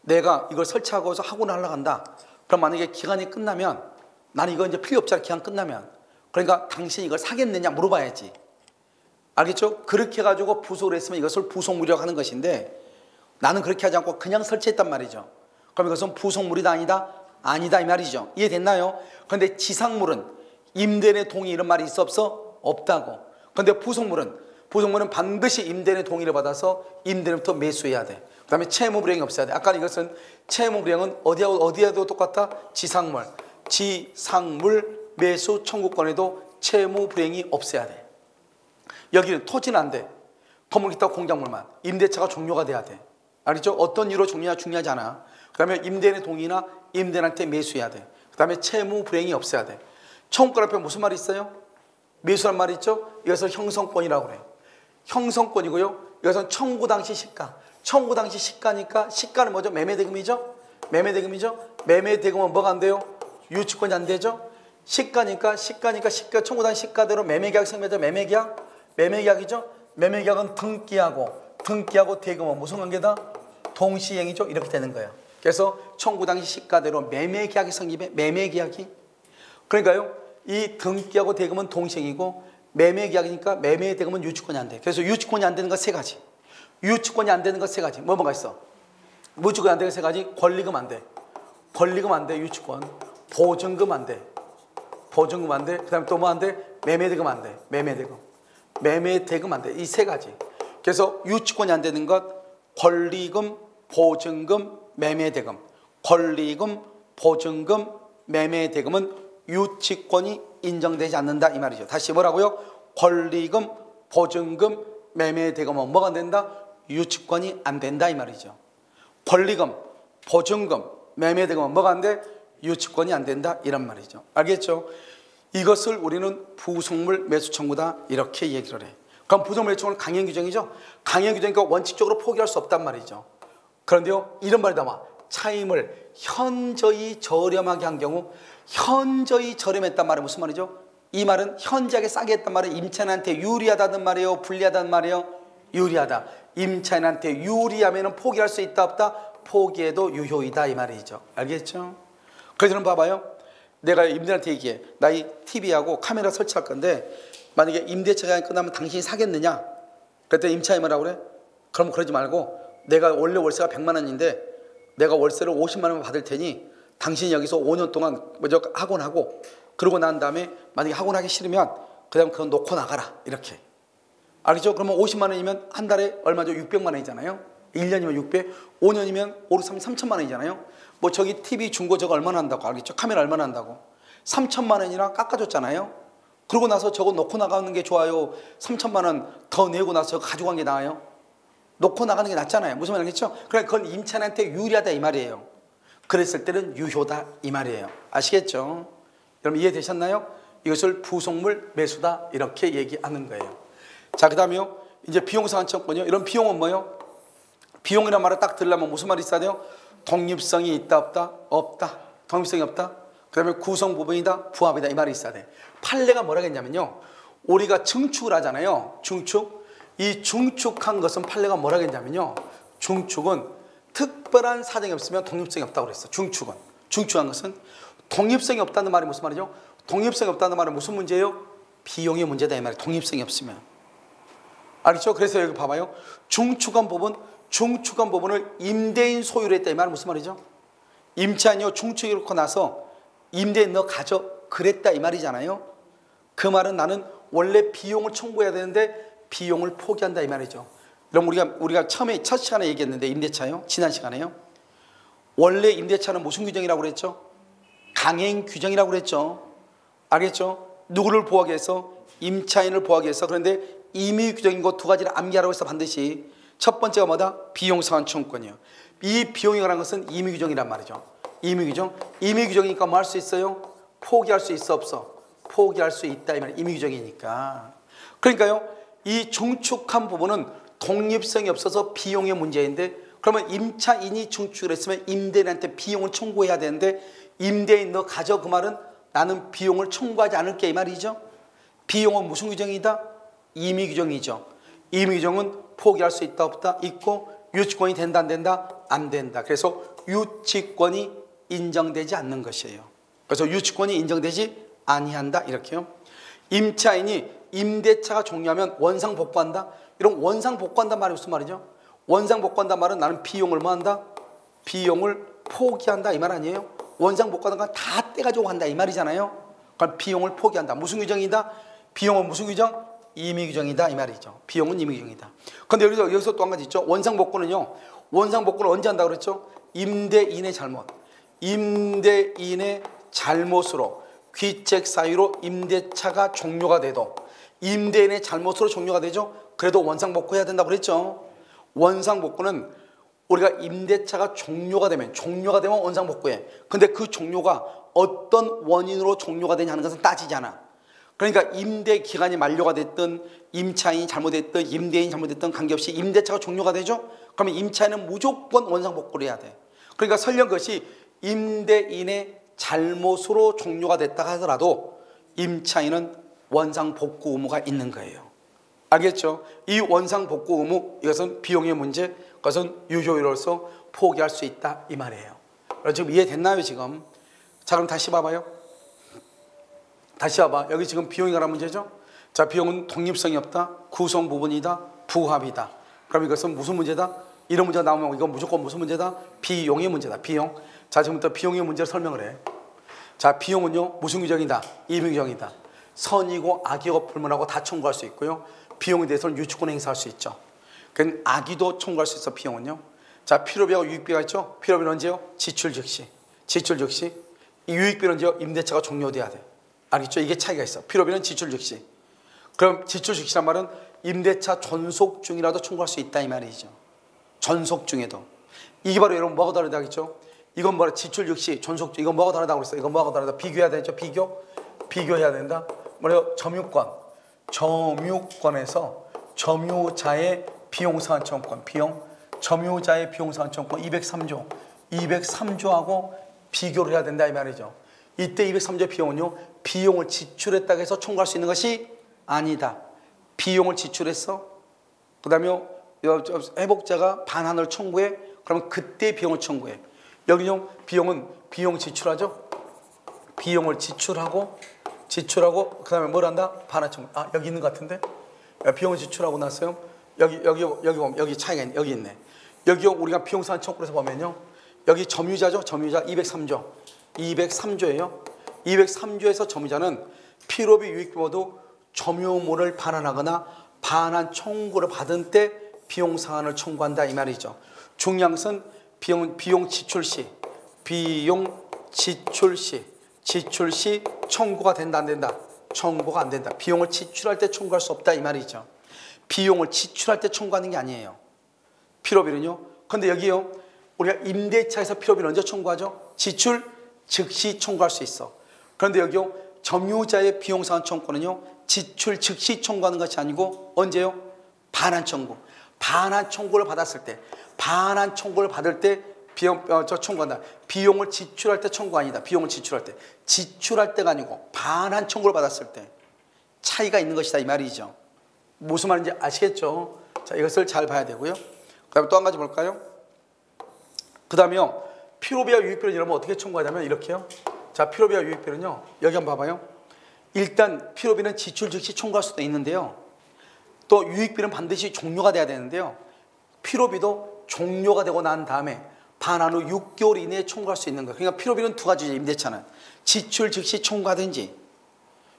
내가 이걸 설치하고서 학원을 하려고 한다. 그럼 만약에 기간이 끝나면 나는 이거 이제 필요 없잖아. 기간 끝나면. 그러니까 당신이 이걸 사겠느냐 물어봐야지. 알겠죠? 그렇게 해가지고 부속을 했으면 이것을 부속물이라고 하는 것인데, 나는 그렇게 하지 않고 그냥 설치했단 말이죠. 그럼 이것은 부속물이다 아니다? 아니다 이 말이죠. 이해됐나요? 그런데 지상물은 임대인의 동의 이런 말이 있어 없어? 없다고. 그런데 부속물은 반드시 임대인의 동의를 받아서 임대인부터 매수해야 돼. 그 다음에 채무 불이행이 없어야 돼. 아까 이것은 채무 불이행은 어디에도 똑같다? 지상물 매수 청구권에도 채무 불이행이 없어야 돼. 여기는 토지는 안 돼. 건물 기타 공작물만. 임대차가 종료가 돼야 돼. 알겠죠? 어떤 이유로 종료냐 중요하지 않아. 그 다음에 임대인의 동의나 임대인한테 매수해야 돼. 그 다음에 채무 불이행이 없어야 돼. 청구권 앞에 무슨 말이 있어요? 매수란 말이 있죠? 이것을 형성권이라고 그래요. 형성권이고요. 이것은 청구 당시 시가. 청구 당시 시가니까 시가는 뭐죠? 매매대금이죠? 매매대금은 뭐가 안 돼요? 유치권이 안 되죠? 시가 청구 당시 시가대로 매매계약 성매죠? 매매계약이죠? 매매계약은 등기하고 대금은 무슨 관계다? 동시행위죠? 이렇게 되는 거예요. 그래서 청구 당시 시가대로 매매계약이 성립해. 매매계약이. 그러니까요. 이 등기하고 대금은 동시행이고 매매계약이니까 매매대금은 유치권이 안 돼. 그래서 유치권이 안 되는 거 세 가지. 뭐가 있어? 유치권이 안 되는 세 가지. 권리금 안 돼. 유치권. 보증금 안 돼. 그 다음에 또 뭐 안 돼? 매매대금 안 돼. 매매대금 안 돼. 이 세 가지. 그래서 유치권이 안 되는 것, 권리금, 보증금, 매매대금. 매매대금은 유치권이 인정되지 않는다 이 말이죠. 다시 뭐라고요? 권리금, 보증금, 매매대금은 뭐가 안 된다? 유치권이 안 된다 이 말이죠. 권리금, 보증금, 매매대금은 뭐가 안 돼? 유치권이 안 된다 이런 말이죠. 알겠죠? 이것을 우리는 부속물 매수 청구다 이렇게 얘기를 해. 그럼 부속물 매수 청구는 강행 규정이죠. 강행 규정이니까 원칙적으로 포기할 수 없단 말이죠. 그런데요, 이런 말이 나와. 차임을 현저히 저렴하게 한 경우, 현저히 저렴했단 말은 무슨 말이죠? 이 말은 현저하게 싸게 했단 말은 임차인한테 유리하다는 말이에요? 불리하다는 말이에요? 유리하다. 임차인한테 유리하면 포기할 수 있다 없다? 포기해도 유효이다 이 말이죠. 알겠죠? 그래서 좀 봐봐요. 내가 임대인한테 얘기해. 나 이 TV하고 카메라 설치할 건데 만약에 임대차가 끝나면 당신이 사겠느냐? 그랬더니 임차인이 뭐라고 그래? 그럼 그러지 말고 내가 원래 월세가 100만 원인데 내가 월세를 50만 원만 받을 테니 당신이 여기서 5년 동안 먼저 학원하고 그러고 난 다음에 만약에 학원하기 싫으면 그다음 그건 놓고 나가라 이렇게. 알겠죠? 그러면 50만 원이면 한 달에 얼마죠? 600만 원이잖아요. 1년이면 600, 5년이면 5, 6, 3, 3천만 원이잖아요. 뭐 저기 TV 중고 저거 얼마나 한다고 알겠죠? 카메라 얼마나 한다고? 3천만 원이나 깎아줬잖아요. 그러고 나서 저거 놓고 나가는 게 좋아요? 3천만 원 더 내고 나서 저거 가져간 게 나아요? 놓고 나가는 게 낫잖아요. 무슨 말이겠죠? 그러니까 그건 임차인한테 유리하다 이 말이에요. 그랬을 때는 유효다 이 말이에요. 아시겠죠? 여러분 이해되셨나요? 이것을 부속물 매수다 이렇게 얘기하는 거예요. 자, 그 다음에요. 이제 비용상환청권이요. 이런 비용은 뭐예요? 비용이란 말을 딱 들으려면 무슨 말이 있어야 돼요? 독립성이 있다 없다? 없다. 독립성이 없다. 그 다음에 구성 부분이다 부합이다 이 말이 있어야 돼. 판례가 뭐라 했냐면요, 우리가 증축을 하잖아요. 증축. 이 증축한 것은 판례가 뭐라 했냐면요, 증축은 특별한 사정이 없으면 독립성이 없다고 그랬어. 증축한 것은 독립성이 없다는 말이 무슨 말이죠? 독립성이 없다는 말은 무슨 문제예요? 비용의 문제다 이 말이에요. 독립성이 없으면. 알겠죠? 그래서 여기 봐봐요. 증축한 부분을 임대인 소유로 했다 이 말은 무슨 말이죠? 임차인이요 증축해 놓고 나서 임대인 너 가져 그랬다 이 말이잖아요. 그 말은 나는 원래 비용을 청구해야 되는데 비용을 포기한다 이 말이죠. 그럼 우리가 처음에 첫 시간에 얘기했는데 임대차요. 지난 시간에요. 원래 임대차는 무슨 규정이라고 그랬죠? 강행 규정이라고 그랬죠. 알겠죠? 누구를 보호하기 위해서? 임차인을 보호하기 위해서. 그런데 임의 규정인 것 두 가지를 암기하라고 해서 반드시 첫 번째가 뭐다? 비용 상환 청구권이에요. 이 비용이라는 것은 임의 규정이란 말이죠. 임의 규정. 임의 규정이니까 뭐 할 수 있어요? 포기할 수 있어 없어? 포기할 수 있다 이 말이에요. 임의 규정이니까. 그러니까요, 이 증축한 부분은 독립성이 없어서 비용의 문제인데, 그러면 임차인이 증축을 했으면 임대인한테 비용을 청구해야 되는데 임대인 너 가져 그 말은 나는 비용을 청구하지 않을게 이 말이죠. 비용은 무슨 규정이다? 임의 규정이죠. 임의 규정은 포기할 수 있다 없다? 있고, 유치권이 된다 안 된다? 안 된다. 그래서 유치권이 인정되지 않는 것이에요. 그래서 유치권이 인정되지 아니한다 이렇게요. 임차인이 임대차가 종료하면 원상 복구한다. 이런 원상 복구한단 말이 무슨 말이죠? 원상 복구한단 말은 나는 비용을 뭐 한다? 비용을 포기한다 이 말 아니에요? 원상 복구하는 건 다 떼가지고 한다 이 말이잖아요. 그럼 비용을 포기한다. 무슨 규정이다? 비용은 무슨 규정? 임의 규정이다 이 말이죠. 비용은 임의 규정이다. 그런데 여기서 또 한 가지 있죠. 원상 복구는요. 원상 복구를 언제 한다고 그랬죠? 임대인의 잘못. 임대인의 잘못으로 귀책 사유로 임대차가 종료가 돼도, 임대인의 잘못으로 종료가 되죠. 그래도 원상 복구해야 된다고 그랬죠. 원상 복구는 우리가 임대차가 종료가 되면 원상 복구해. 근데 그 종료가 어떤 원인으로 종료가 되냐 하는 것은 따지지 않아. 그러니까 임대 기간이 만료가 됐든 임차인이 잘못했든 임대인이 잘못했든 관계없이 임대차가 종료가 되죠. 그러면 임차인은 무조건 원상 복구를 해야 돼. 그러니까 설령 그것이 임대인의 잘못으로 종료가 됐다 하더라도 임차인은 원상 복구 의무가 있는 거예요. 알겠죠? 이 원상 복구 의무, 이것은 비용의 문제, 그것은 유효율로서 포기할 수 있다 이 말이에요. 지금 이해됐나요 지금? 자, 그럼 다시 봐봐요. 다시 봐봐. 여기 지금 비용이 관한 문제죠? 자, 비용은 독립성이 없다, 구성 부분이다, 부합이다. 그럼 이것은 무슨 문제다? 이런 문제가 나오면 이건 무조건 무슨 문제다? 비용의 문제다. 비용. 자, 지금부터 비용의 문제를 설명을 해. 자, 비용은요 무슨 규정이다? 임의 규정이다. 선이고 악이고 불문하고 다 청구할 수 있고요. 비용에 대해서는 유치권 행사할 수 있죠. 그건 악의도 청구할 수 있어. 비용은요. 자, 필요비하고 유익비가 있죠. 필요비는 언제요? 지출 즉시. 이 유익비는 언제요? 임대차가 종료돼야 돼. 알겠죠? 이게 차이가 있어. 필요비는 지출 즉시. 그럼 지출 즉시란 말은 임대차 존속 중이라도 청구할 수 있다 이 말이죠. 존속 중에도. 이게 바로 여러분 뭐가 다르다겠죠? 이건 뭐라 지출 즉시, 존속 중. 이건 뭐가 다르다고 그랬어요? 이건 뭐가 다르다? 비교해야 되죠. 비교해야 된다. 뭐래요? 점유권에서 점유자의 비용상환청구권, 점유자의 비용상환청구권 203조하고 비교를 해야 된다 이 말이죠. 이때 203조 비용은요, 비용을 지출했다고 해서 청구할 수 있는 것이 아니다. 비용을 지출했어. 그 다음에 회복자가 반환을 청구해. 그러면 그때 비용을 청구해. 여기는 비용은 비용 지출하죠. 비용을 지출하고 그 다음에 뭘 한다? 반환 청구. 아, 여기 있는 것 같은데? 비용을 지출하고 났어요. 여기 차이가 있네. 여기 있네. 여기 우리가 비용상환 청구에서 보면요, 여기 점유자죠. 점유자 203조예요. 203조에서 점유자는 필요비 유익비 모두 점유물을 반환하거나 반환 청구를 받은 때 비용상환을 청구한다 이 말이죠. 중요한 것은 비용 지출 시 청구가 된다 안 된다? 청구가 안 된다. 비용을 지출할 때 청구할 수 없다 이 말이죠. 비용을 지출할 때 청구하는 게 아니에요. 필요비는요. 그런데 여기요, 우리가 임대차에서 필요비는 언제 청구하죠? 지출 즉시 청구할 수 있어. 그런데 여기요, 점유자의 비용상환 청구는요, 지출 즉시 청구하는 것이 아니고 언제요? 반환 청구. 반환 청구를 받을 때 청구한다. 비용을 지출할 때 청구 아니다. 비용을 지출할 때. 지출할 때가 아니고 반환 청구를 받았을 때 차이가 있는 것이다 이 말이죠. 무슨 말인지 아시겠죠? 자, 이것을 잘 봐야 되고요. 그 다음에 또 한 가지 볼까요? 그 다음에요. 필요비와 유익비를 이러면 어떻게 청구하냐면 이렇게요. 자, 필요비와 유익비는요. 여기 한번 봐봐요. 일단 필요비는 지출 즉시 청구할 수도 있는데요. 또 유익비는 반드시 종료가 돼야 되는데요. 필요비도 종료가 되고 난 다음에 반환 후 6개월 이내에 청구할 수 있는 거예요. 그러니까 필요비는 두 가지죠. 임대차는 지출 즉시 청구하든지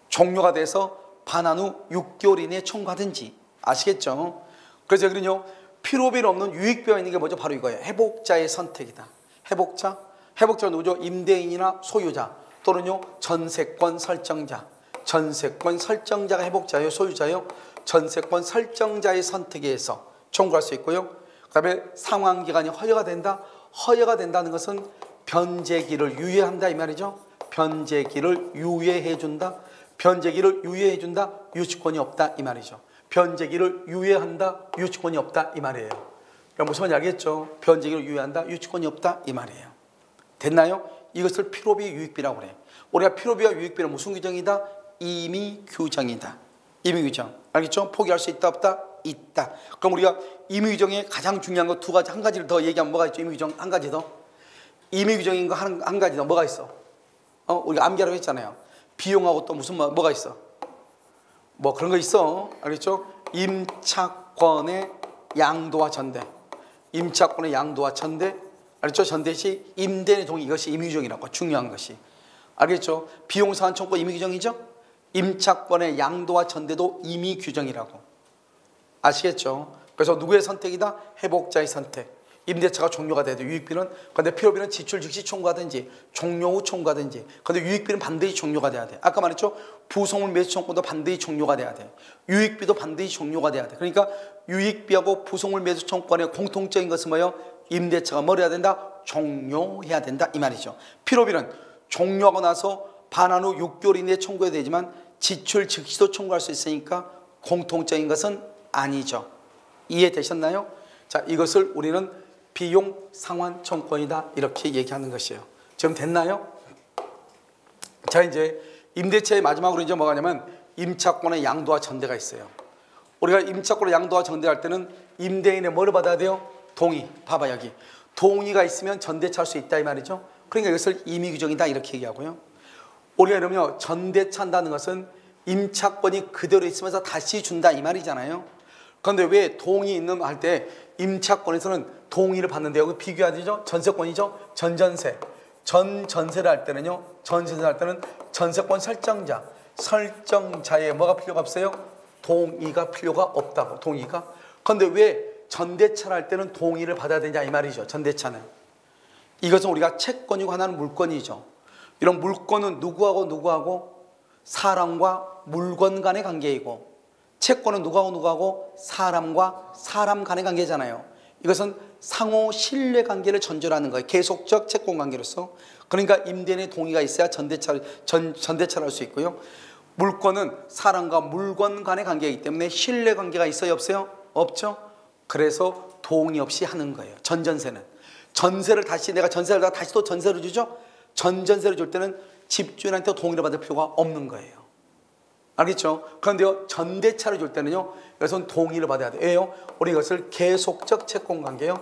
종료가 돼서 반환 후 6개월 이내에 청구하든지. 아시겠죠? 그래서 여기는요. 필요비는 없는 유익비가 있는 게 뭐죠? 바로 이거예요. 회복자의 선택이다. 회복자가 누구죠? 임대인이나 소유자 또는요 전세권 설정자. 전세권 설정자가 회복자예요, 소유자예요? 전세권 설정자의 선택에 의해서 청구할 수 있고요. 그 다음에 상환기간이 허여가 된다. 허여가 된다는 것은 변제기를 유예한다 이 말이죠. 변제기를 유예해준다. 변제기를 유예해준다. 유치권이 없다 이 말이죠. 변제기를 유예한다. 유치권이 없다 이 말이에요. 그러니까 무슨 말인지 알겠죠? 변제기를 유예한다. 유치권이 없다 이 말이에요. 됐나요? 이것을 필요비 유익비라고 그래요. 우리가 필요비와 유익비는 무슨 규정이다? 임의 규정이다. 임의 규정. 알겠죠? 포기할 수 있다 없다? 있다. 그럼 우리가 임의 규정에 가장 중요한 거 두 가지, 한 가지를 더 얘기하면 뭐가 있죠? 임의 규정 한 가지 더. 임의 규정인 거 한 가지 더 뭐가 있어? 우리가 암기하라고 했잖아요. 비용하고 또 무슨 뭐가 있어? 뭐 그런 거 있어. 알겠죠? 임차권의 양도와 전대. 임차권의 양도와 전대. 알겠죠? 전대시 임대인의 동의. 이것이 임의 규정이라고. 중요한 것이. 알겠죠? 비용 상환 청구 임의 규정이죠? 임차권의 양도와 전대도 임의 규정이라고. 아시겠죠? 그래서 누구의 선택이다? 회복자의 선택. 임대차가 종료가 돼야 돼. 유익비는. 그런데 필요비는 지출 즉시 청구하든지 종료 후 청구하든지. 그런데 유익비는 반드시 종료가 돼야 돼. 아까 말했죠? 부속물 매수 청구도 반드시 종료가 돼야 돼. 유익비도 반드시 종료가 돼야 돼. 그러니까 유익비하고 부속물 매수 청구간의 공통적인 것은 뭐예요? 임대차가 뭘 해야 된다? 종료해야 된다 이 말이죠. 필요비는 종료하고 나서 반환 후 6개월 이내에 청구해야 되지만 지출 즉시도 청구할 수 있으니까 공통적인 것은 아니죠. 이해되셨나요? 자, 이것을 우리는 비용 상환 청구권이다 이렇게 얘기하는 것이에요. 지금 됐나요? 자, 이제 임대차의 마지막으로 이제 뭐가 냐면 임차권의 양도와 전대가 있어요. 우리가 임차권의 양도와 전대할 때는 임대인의 뭐를 받아야 돼요? 동의. 봐봐 여기. 동의가 있으면 전대차 할 수 있다 이 말이죠. 그러니까 이것을 임의 규정이다 이렇게 얘기하고요. 우리가 이러면 전대차 한다는 것은 임차권이 그대로 있으면서 다시 준다 이 말이잖아요. 그런데 왜 동의 있는 할 때 임차권에서는 동의를 받는데 여기 비교하죠? 전세권이죠? 전전세. 전전세를 할 때는요. 전전세 할 때는 전세권 설정자. 설정자의 뭐가 필요가 없어요? 동의가 필요가 없다고. 동의가. 그런데 왜 전대차를 할 때는 동의를 받아야 되냐 이 말이죠. 전대차는. 이것은 우리가 채권이고 하나는 물건이죠. 이런 물건은 누구하고 사람과 물건 간의 관계이고 채권은 누구하고 사람과 사람 간의 관계잖아요. 이것은 상호 신뢰 관계를 전제하는 거예요. 계속적 채권 관계로서. 그러니까 임대인의 동의가 있어야 전대차를 할 수 있고요. 물건은 사람과 물건 간의 관계이기 때문에 신뢰 관계가 있어요 없어요? 없죠. 그래서 동의 없이 하는 거예요. 전전세는. 전세를 다시 내가 전세를 다시 또 전세를 주죠. 전전세를 줄 때는 집주인한테 동의를 받을 필요가 없는 거예요. 알겠죠? 그런데요, 전대차를 줄 때는요, 이것은 동의를 받아야 돼요. 왜요? 우리 이것을 계속적 채권관계요.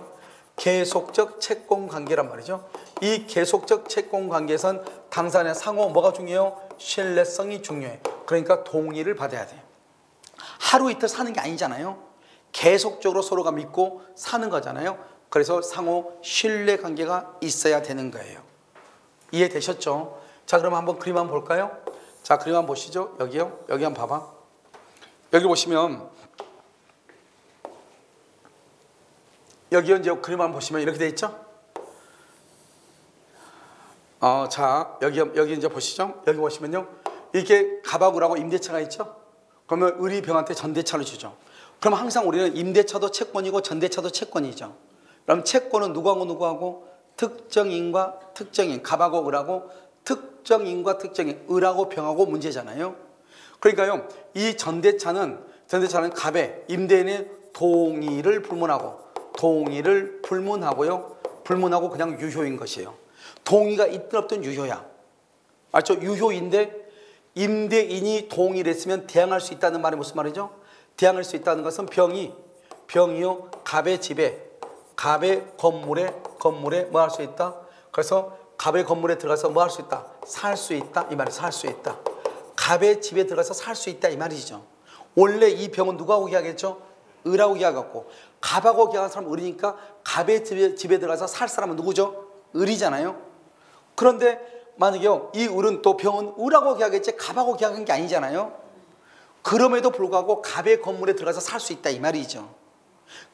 계속적 채권관계란 말이죠. 이 계속적 채권관계에선 당사자 상호 뭐가 중요해요? 신뢰성이 중요해. 그러니까 동의를 받아야 돼요. 하루 이틀 사는 게 아니잖아요. 계속적으로 서로가 믿고 사는 거잖아요. 그래서 상호 신뢰관계가 있어야 되는 거예요. 이해되셨죠? 자, 그럼 한번 그림 한번 볼까요? 자, 그림 한번 보시죠. 여기요. 여기 한번 봐봐. 여기 보시면 여기 이제 그림 한번 보시면 이렇게 돼 있죠? 자, 여기 이제 보시죠. 여기 보시면요. 이게 가바구라고 임대차가 있죠? 그러면 의리병한테 전대차를 주죠. 그럼 항상 우리는 임대차도 채권이고 전대차도 채권이죠. 그럼 채권은 누구하고 특정인과 특정인, 갑하고 을하고 특정인과 특정인, 을하고 병하고 문제잖아요. 그러니까요, 이 전대차는 갑의 임대인의 동의를 불문하고요. 불문하고 그냥 유효인 것이에요. 동의가 있든 없든 유효야. 맞죠? 유효인데 임대인이 동의를 했으면 대항할 수 있다는 말이 무슨 말이죠? 대항할 수 있다는 것은 병이요 갑의 집에, 갑의 건물에 뭐 할 수 있다? 그래서 갑의 건물에 들어가서 뭐 할 수 있다? 살 수 있다 이 말이. 살 수 있다. 갑의 집에 들어가서 살 수 있다 이 말이죠. 원래 이 병은 누구하고 계약했죠? 을하고 계약했고, 갑하고 계약한 사람은 을이니까 갑의 집에 들어가서 살 사람은 누구죠? 을이잖아요. 그런데 만약에요, 이 을은 또 병은 을하고 계약했지 갑하고 계약한 게 아니잖아요. 그럼에도 불구하고 갑의 건물에 들어가서 살 수 있다 이 말이죠.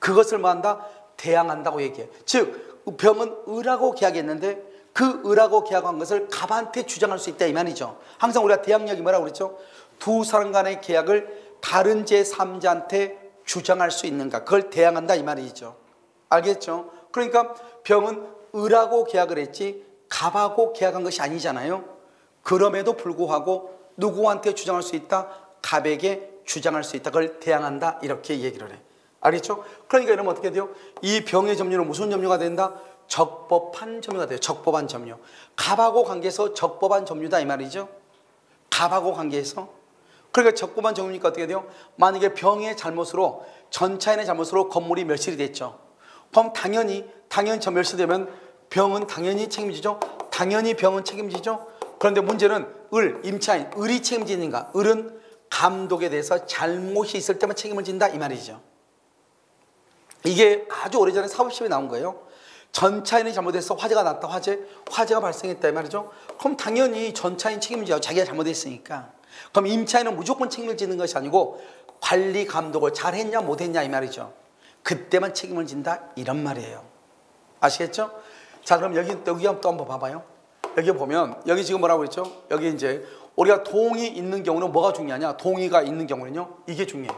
그것을 뭐 한다? 대항한다고 얘기해. 즉 병은 을하고 계약했는데 그 을하고 계약한 것을 갑한테 주장할 수 있다 이 말이죠. 항상 우리가 대항력이 뭐라고 그랬죠? 두 사람 간의 계약을 다른 제3자한테 주장할 수 있는가, 그걸 대항한다 이 말이죠. 알겠죠? 그러니까 병은 을하고 계약을 했지 갑하고 계약한 것이 아니잖아요. 그럼에도 불구하고 누구한테 주장할 수 있다? 갑에게 주장할 수 있다. 그걸 대항한다 이렇게 얘기를 해. 알겠죠? 그러니까 이러면 어떻게 돼요? 이 병의 점유는 무슨 점유가 된다? 적법한 점유가 돼요. 적법한 점유. 갑하고 관계에서 적법한 점유다 이 말이죠. 갑하고 관계에서. 그러니까 적법한 점유니까 어떻게 돼요? 만약에 병의 잘못으로, 전차인의 잘못으로 건물이 멸실이 됐죠. 그럼 당연히 저 멸실되면 병은 당연히 책임지죠. 당연히 병은 책임지죠. 그런데 문제는 임차인, 을이 책임지는가? 을은 감독에 대해서 잘못이 있을 때만 책임을 진다 이 말이죠. 이게 아주 오래전에 사법시험에 나온 거예요. 전차인이 잘못해서 화재가 났다. 화재가 발생했다 이 말이죠. 그럼 당연히 전차인 책임져요. 자기가 잘못했으니까. 그럼 임차인은 무조건 책임을 지는 것이 아니고 관리 감독을 잘했냐 못했냐 이 말이죠. 그때만 책임을 진다 이런 말이에요. 아시겠죠? 자, 그럼 여기 또 한번 봐봐요. 여기 보면 여기 지금 뭐라고 했죠? 여기 이제 우리가 동의 있는 경우는 뭐가 중요하냐? 동의가 있는 경우는요, 이게 중요해.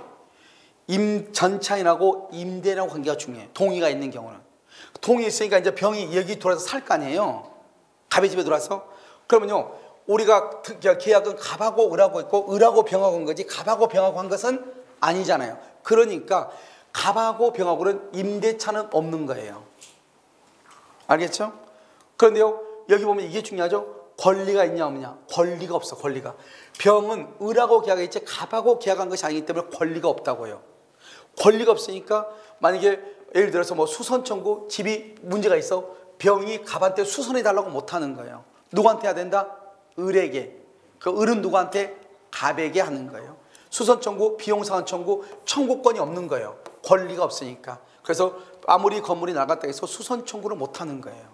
전차인하고 임대인하고 관계가 중요해. 동의가 있는 경우는. 동의 있으니까 이제 병이 여기 들어와서 살 거 아니에요. 갑의 집에 들어와서. 그러면요, 우리가 계약은 갑하고 을하고 있고 을하고 병하고 한 거지 갑하고 병하고 한 것은 아니잖아요. 그러니까 갑하고 병하고는 임대차는 없는 거예요. 알겠죠? 그런데요, 여기 보면 이게 중요하죠. 권리가 있냐 없냐? 권리가 없어. 권리가. 병은 을하고 계약했지 갑하고 계약한 것이 아니기 때문에 권리가 없다고요. 권리가 없으니까 만약에 예를 들어서 뭐 수선 청구, 집이 문제가 있어. 병이 갑한테 수선해 달라고 못하는 거예요. 누구한테 해야 된다? 을에게. 그 을은 누구한테? 갑에게 하는 거예요. 수선 청구, 비용 상환 청구, 청구권이 없는 거예요. 권리가 없으니까. 그래서 아무리 건물이 나갔다 해서 수선 청구를 못 하는 거예요.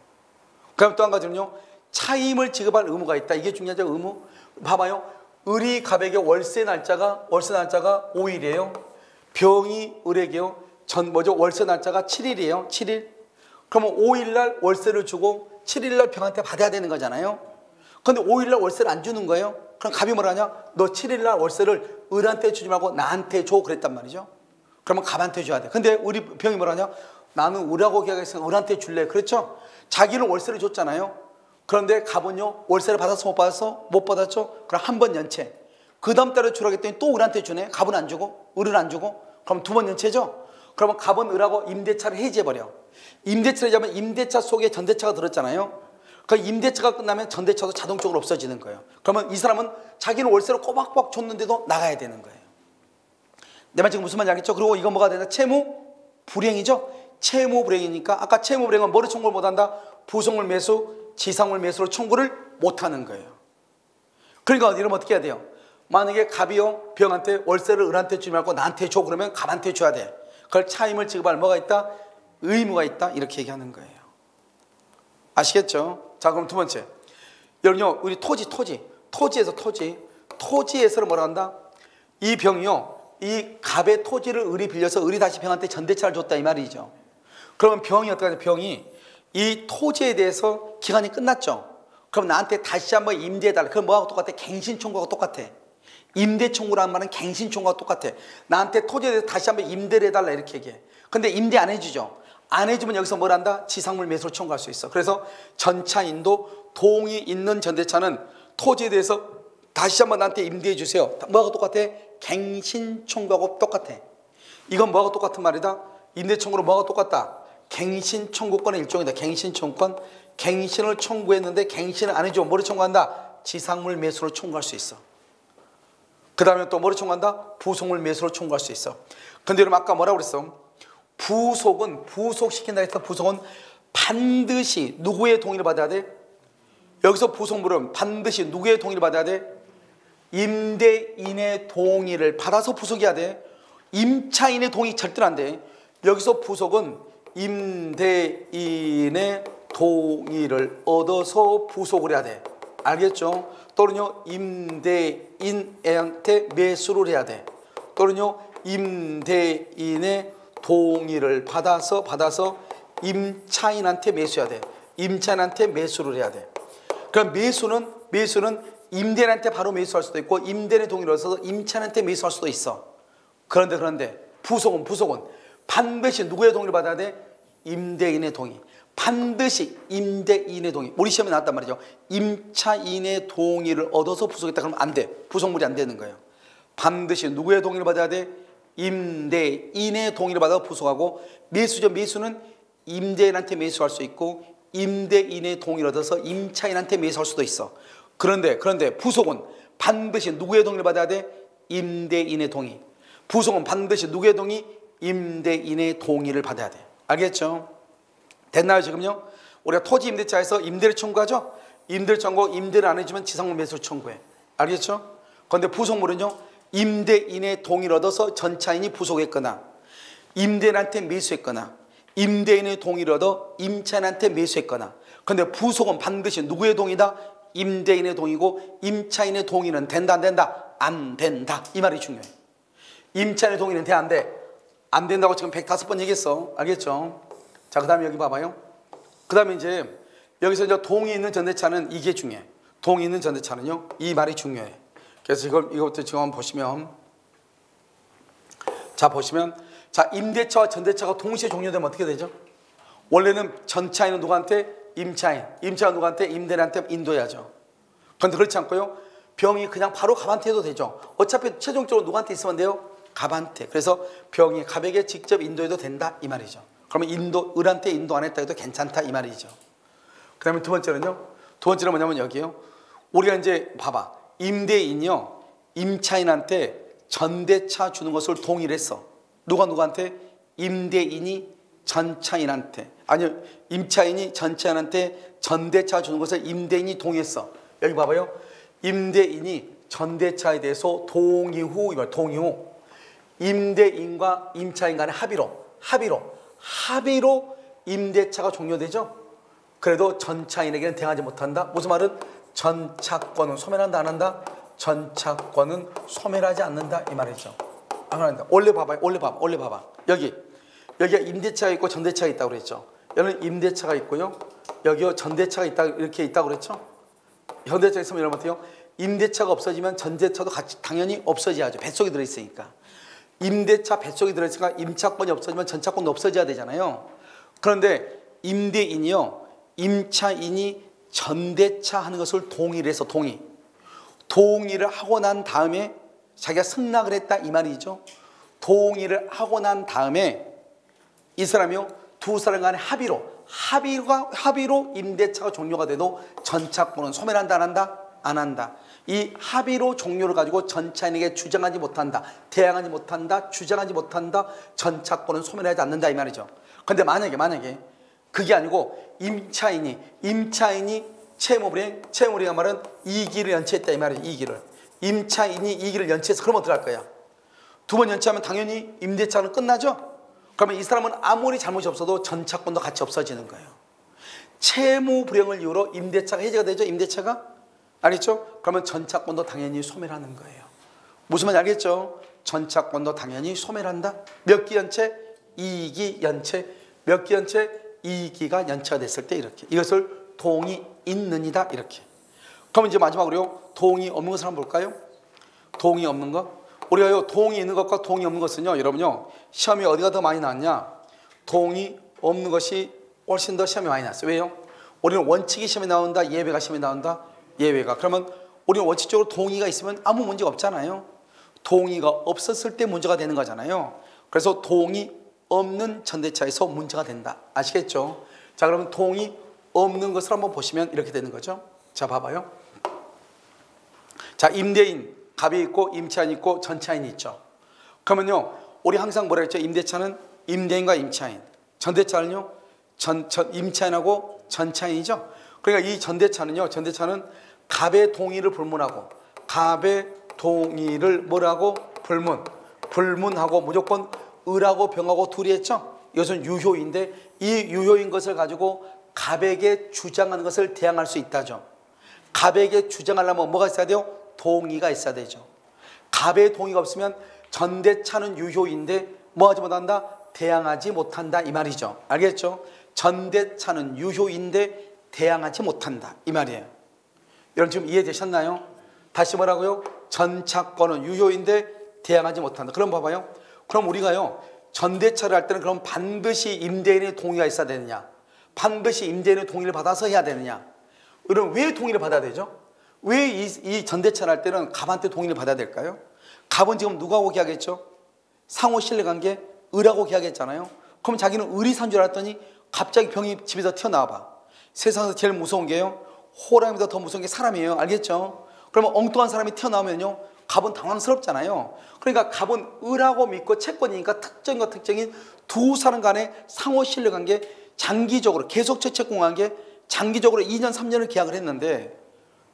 그럼 또 한 가지는요, 차임을 지급할 의무가 있다. 이게 중요하죠. 의무. 봐봐요. 을이 갑에게 월세 날짜가 5일이에요. 병이 을에게요, 월세 날짜가 7일이에요. 7일. 그러면 5일날 월세를 주고 7일날 병한테 받아야 되는 거잖아요. 근데 5일날 월세를 안 주는 거예요. 그럼 갑이 뭐라 하냐? 너 7일날 월세를 을한테 주지 말고 나한테 줘. 그랬단 말이죠. 그러면 갑한테 줘야 돼. 근데 우리 병이 뭐라 하냐? 나는 을하고 계약했으니까 을한테 줄래. 그렇죠? 자기는 월세를 줬잖아요. 그런데 갑은요, 월세를 받았어 못 받았어? 못 받았죠? 그럼 한 번 연체. 그 다음 달에 주라고 했더니 또 을한테 주네. 갑은 안 주고 을은 안 주고. 그럼 두 번 연체죠? 그러면 갑은 을하고 임대차를 해지해버려. 임대차를 해지하면 임대차 속에 전대차가 들었잖아요. 그 임대차가 끝나면 전대차도 자동적으로 없어지는 거예요. 그러면 이 사람은 자기는 월세를 꼬박꼬박 줬는데도 나가야 되는 거예요. 내 말 지금 무슨 말인지 알겠죠? 그리고 이건 뭐가 되나? 채무 불이행이죠? 채무 불이행이니까 아까 채무 불이행은 뭐를 청구를 못한다? 부속물 매수, 지상물 매수로 청구를 못하는 거예요. 그러니까 이러면 어떻게 해야 돼요? 만약에 갑이요, 병한테 월세를 을한테 주지 말고 나한테 줘. 그러면 갑한테 줘야 돼. 그걸 차임을 지급할 뭐가 있다? 의무가 있다. 이렇게 얘기하는 거예요. 아시겠죠? 자, 그럼 두 번째. 여러분요, 우리 토지에서는 뭐라 한다? 이 병이요, 이 갑의 토지를 을이 빌려서 을이 다시 병한테 전대차를 줬다 이 말이죠. 그러면 병이 어떻게 하냐? 병이 이 토지에 대해서 기간이 끝났죠. 그럼 나한테 다시 한번 임대해달라. 그럼 뭐하고 똑같아? 갱신 청구하고 똑같아. 임대 청구라는 말은 갱신 청구하고 똑같아. 나한테 토지에 대해서 다시 한번 임대를 해달라 이렇게 얘기해. 근데 임대 안 해주죠. 안 해주면 여기서 뭘 한다? 지상물 매수를 청구할 수 있어. 그래서 전차인도 동의 있는 전대차는 토지에 대해서 다시 한번 나한테 임대해 주세요. 뭐하고 똑같아? 갱신 청구하고 똑같아. 이건 뭐하고 똑같은 말이다? 임대 청구로 뭐하고 똑같다? 갱신 청구권의 일종이다. 갱신 청구권. 갱신을 청구했는데 갱신을 안 해줘. 뭐를 청구한다? 지상물 매수를 청구할 수 있어. 그 다음에 또 뭐를 청구한다? 부속물 매수를 청구할 수 있어. 근데 여러분 아까 뭐라고 그랬어? 부속은, 부속시킨다 했던 부속은 반드시 누구의 동의를 받아야 돼? 여기서 부속물은 반드시 누구의 동의를 받아야 돼? 임대인의 동의를 받아서 부속해야 돼. 임차인의 동의 절대로 안 돼. 여기서 부속은 임대인의 동의를 얻어서 부속을 해야 돼. 알겠죠? 또는요 임대인한테 매수를 해야 돼. 또는요 임대인의 동의를 받아서 임차인한테 매수해야 돼. 임차인한테 매수를 해야 돼. 그럼 매수는 임대인한테 바로 매수할 수도 있고 임대인의 동의를 얻어서 임차인한테 매수할 수도 있어. 그런데 부속은 반드시 누구의 동의를 받아야 돼? 임대인의 동의. 반드시 임대인의 동의. 우리 시험에 나왔단 말이죠. 임차인의 동의를 얻어서 부속했다 그러면 안 돼. 부속물이 안 되는 거예요. 반드시 누구의 동의를 받아야 돼? 임대인의 동의를 받아 부속하고, 매수죠. 매수는 임대인한테 매수할 수 있고 임대인의 동의를 얻어서 임차인한테 매수할 수도 있어. 그런데 부속은 반드시 누구의 동의를 받아야 돼? 임대인의 동의. 부속은 반드시 누구의 동의? 임대인의 동의를 받아야 돼. 알겠죠? 됐나요 지금요? 우리가 토지 임대차에서 임대를 청구하죠? 임대를 청구하고 임대를 안 해주면 지상물 매수를 청구해. 알겠죠? 그런데 부속물은요, 임대인의 동의를 얻어서 전차인이 부속했거나 임대인한테 매수했거나 임대인의 동의를 얻어 임차인한테 매수했거나. 그런데 부속은 반드시 누구의 동의다? 임대인의 동의고 임차인의 동의는 된다 안 된다? 안 된다. 이 말이 중요해. 임차인의 동의는 돼 안 돼? 안 된다고 지금 105번 얘기했어. 알겠죠? 자, 그 다음에 여기 봐봐요. 그 다음에 이제 여기서 이제 동의 있는 전대차는 이게 중요해. 동의 있는 전대차는요, 이 말이 중요해. 그래서 이것부터 지금 한번 보시면, 자, 임대차와 전대차가 동시에 종료되면 어떻게 되죠? 원래는 전차인은 누구한테? 임차인 누구한테? 임대인한테 인도해야죠. 그런데 그렇지 않고요, 병이 그냥 바로 갑한테 해도 되죠. 어차피 최종적으로 누구한테 있으면 돼요? 갑한테. 그래서 병이 갑에게 직접 인도해도 된다 이 말이죠. 그러면 을한테 인도 안 했다 해도 괜찮다 이 말이죠. 그 다음에 두 번째는 뭐냐면 여기요, 우리가 이제 봐봐, 임대인이요 임차인한테 전대차 주는 것을 동의를 했어. 누구한테? 임대인이 전차인한테, 아니요 임차인이 전차인한테 전대차 주는 것을 임대인이 동의했어. 여기 봐봐요, 임대인이 전대차에 대해서 동의 후 임대인과 임차인 간의 합의로 임대차가 종료되죠. 그래도 전차인에게는 대항하지 못한다. 무슨 말은? 전차권은 소멸한다 안 한다? 전차권은 소멸하지 않는다 이 말이죠. 안 한다. 원래 봐봐. 여기가 임대차가 있고 전대차가 있다고 그랬죠. 여기는 임대차가 있고요, 여기요 전대차가 있다, 이렇게 있다고 그랬죠. 전대차가 있으면 여러분 어때요? 임대차가 없어지면 전대차도 같이 당연히 없어져야죠. 뱃속에 들어있으니까. 임대차 뱃속에 들어있으니까 임차권이 없어지면 전차권도 없어져야 되잖아요. 그런데 임대인이요 임차인이 전대차 하는 것을 동의를 해서 동의를 하고 난 다음에 자기가 승낙을 했다 이 말이죠. 동의를 하고 난 다음에 이 사람이요 두 사람 간의 합의로 임대차가 종료가 돼도 전차권은 소멸한다 안 한다? 안 한다. 이 합의로 종료를 가지고 전차인에게 주장하지 못한다, 대항하지 못한다, 주장하지 못한다, 전차권은 소멸하지 않는다 이 말이죠. 그런데 만약에 그게 아니고 임차인이 채무불이행 말은 이익을 연체했다 이 말이죠. 임차인이 이익을 연체해서 그러면 어떡할 거야? 두 번 연체하면 당연히 임대차는 끝나죠. 그러면 이 사람은 아무리 잘못이 없어도 전차권도 같이 없어지는 거예요. 채무불이행을 이유로 임대차가 해지가 되죠. 임대차가. 알겠죠? 그러면 전차권도 당연히 소멸하는 거예요. 무슨 말인지 알겠죠? 전차권도 당연히 소멸한다. 몇 기 연체? 2기 연체. 몇 기 연체? 2기가 연체가 됐을 때 이렇게. 이것을 동의 있는이다 이렇게. 그럼 이제 마지막으로요, 동의 없는 것을 한번 볼까요? 동의 없는 것. 우리가 동의 있는 것과 동의 없는 것은요, 여러분요, 시험이 어디가 더 많이 나왔냐? 동의 없는 것이 훨씬 더 시험이 많이 나왔어요. 왜요? 우리는 원칙이 시험에 나온다, 예외가 시험에 나온다. 예외가. 그러면 우리는 원칙적으로 동의가 있으면 아무 문제가 없잖아요. 동의가 없었을 때 문제가 되는 거잖아요. 그래서 동의 없는 것은, 없는 전대차에서 문제가 된다. 아시겠죠? 자, 그러면 동의 없는 것을 한번 보시면 이렇게 되는 거죠. 자, 봐봐요. 자, 임대인, 갑이 있고 임차인 있고 전차인이 있죠. 그러면요, 우리 항상 뭐라 했죠? 임대차는 임대인과 임차인, 전대차는요, 임차인하고 전차인이죠. 그러니까 이 전대차는요, 전대차는 갑의 동의를 불문하고, 갑의 동의를 뭐라고? 불문하고 무조건 을하고 병하고 둘이 했죠. 이것은 유효인데, 이 유효인 것을 가지고 갑에게 주장하는 것을 대항할 수 있다죠. 갑에게 주장하려면 뭐가 있어야 돼요? 동의가 있어야 되죠. 갑의 동의가 없으면 전대차는 유효인데 뭐하지 못한다? 대항하지 못한다, 이 말이죠. 알겠죠? 전대차는 유효인데 대항하지 못한다, 이 말이에요. 여러분 지금 이해되셨나요? 다시 뭐라고요? 전차권은 유효인데 대항하지 못한다. 그럼 봐봐요. 그럼 우리가요, 전대차를 할 때는 그럼 반드시 임대인의 동의가 있어야 되느냐? 반드시 임대인의 동의를 받아서 해야 되느냐? 그럼 왜 동의를 받아야 되죠? 왜 이 전대차를 할 때는 갑한테 동의를 받아야 될까요? 갑은 지금 누구하고 계약했죠? 상호 신뢰관계, 을하고 계약했잖아요. 그럼 자기는 을이 산 줄 알았더니 갑자기 병이 집에서 튀어나와 봐. 세상에서 제일 무서운 게요, 호랑이보다 더 무서운 게 사람이에요. 알겠죠? 그러면 엉뚱한 사람이 튀어나오면요, 갑은 당황스럽잖아요. 그러니까 갑은 을하고 믿고 채권이니까 특정과 특정인 두 사람 간의 상호 신뢰관계, 장기적으로 계속 채권관계, 장기적으로 2년 3년을 계약을 했는데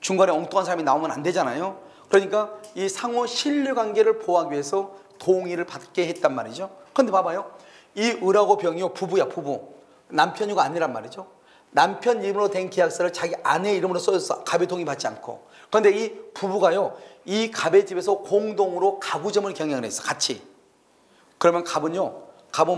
중간에 엉뚱한 사람이 나오면 안 되잖아요. 그러니까 이 상호 신뢰관계를 보호하기 위해서 동의를 받게 했단 말이죠. 그런데 봐봐요, 이 을하고 병이요, 부부야, 부부. 남편이고 아내란 말이죠. 남편 이름으로 된 계약서를 자기 아내 이름으로 써줬어. 갑의 동의 받지 않고. 그런데 이 부부가요, 이 갑의 집에서 공동으로 가구점을 경영을 했어, 같이. 그러면 갑은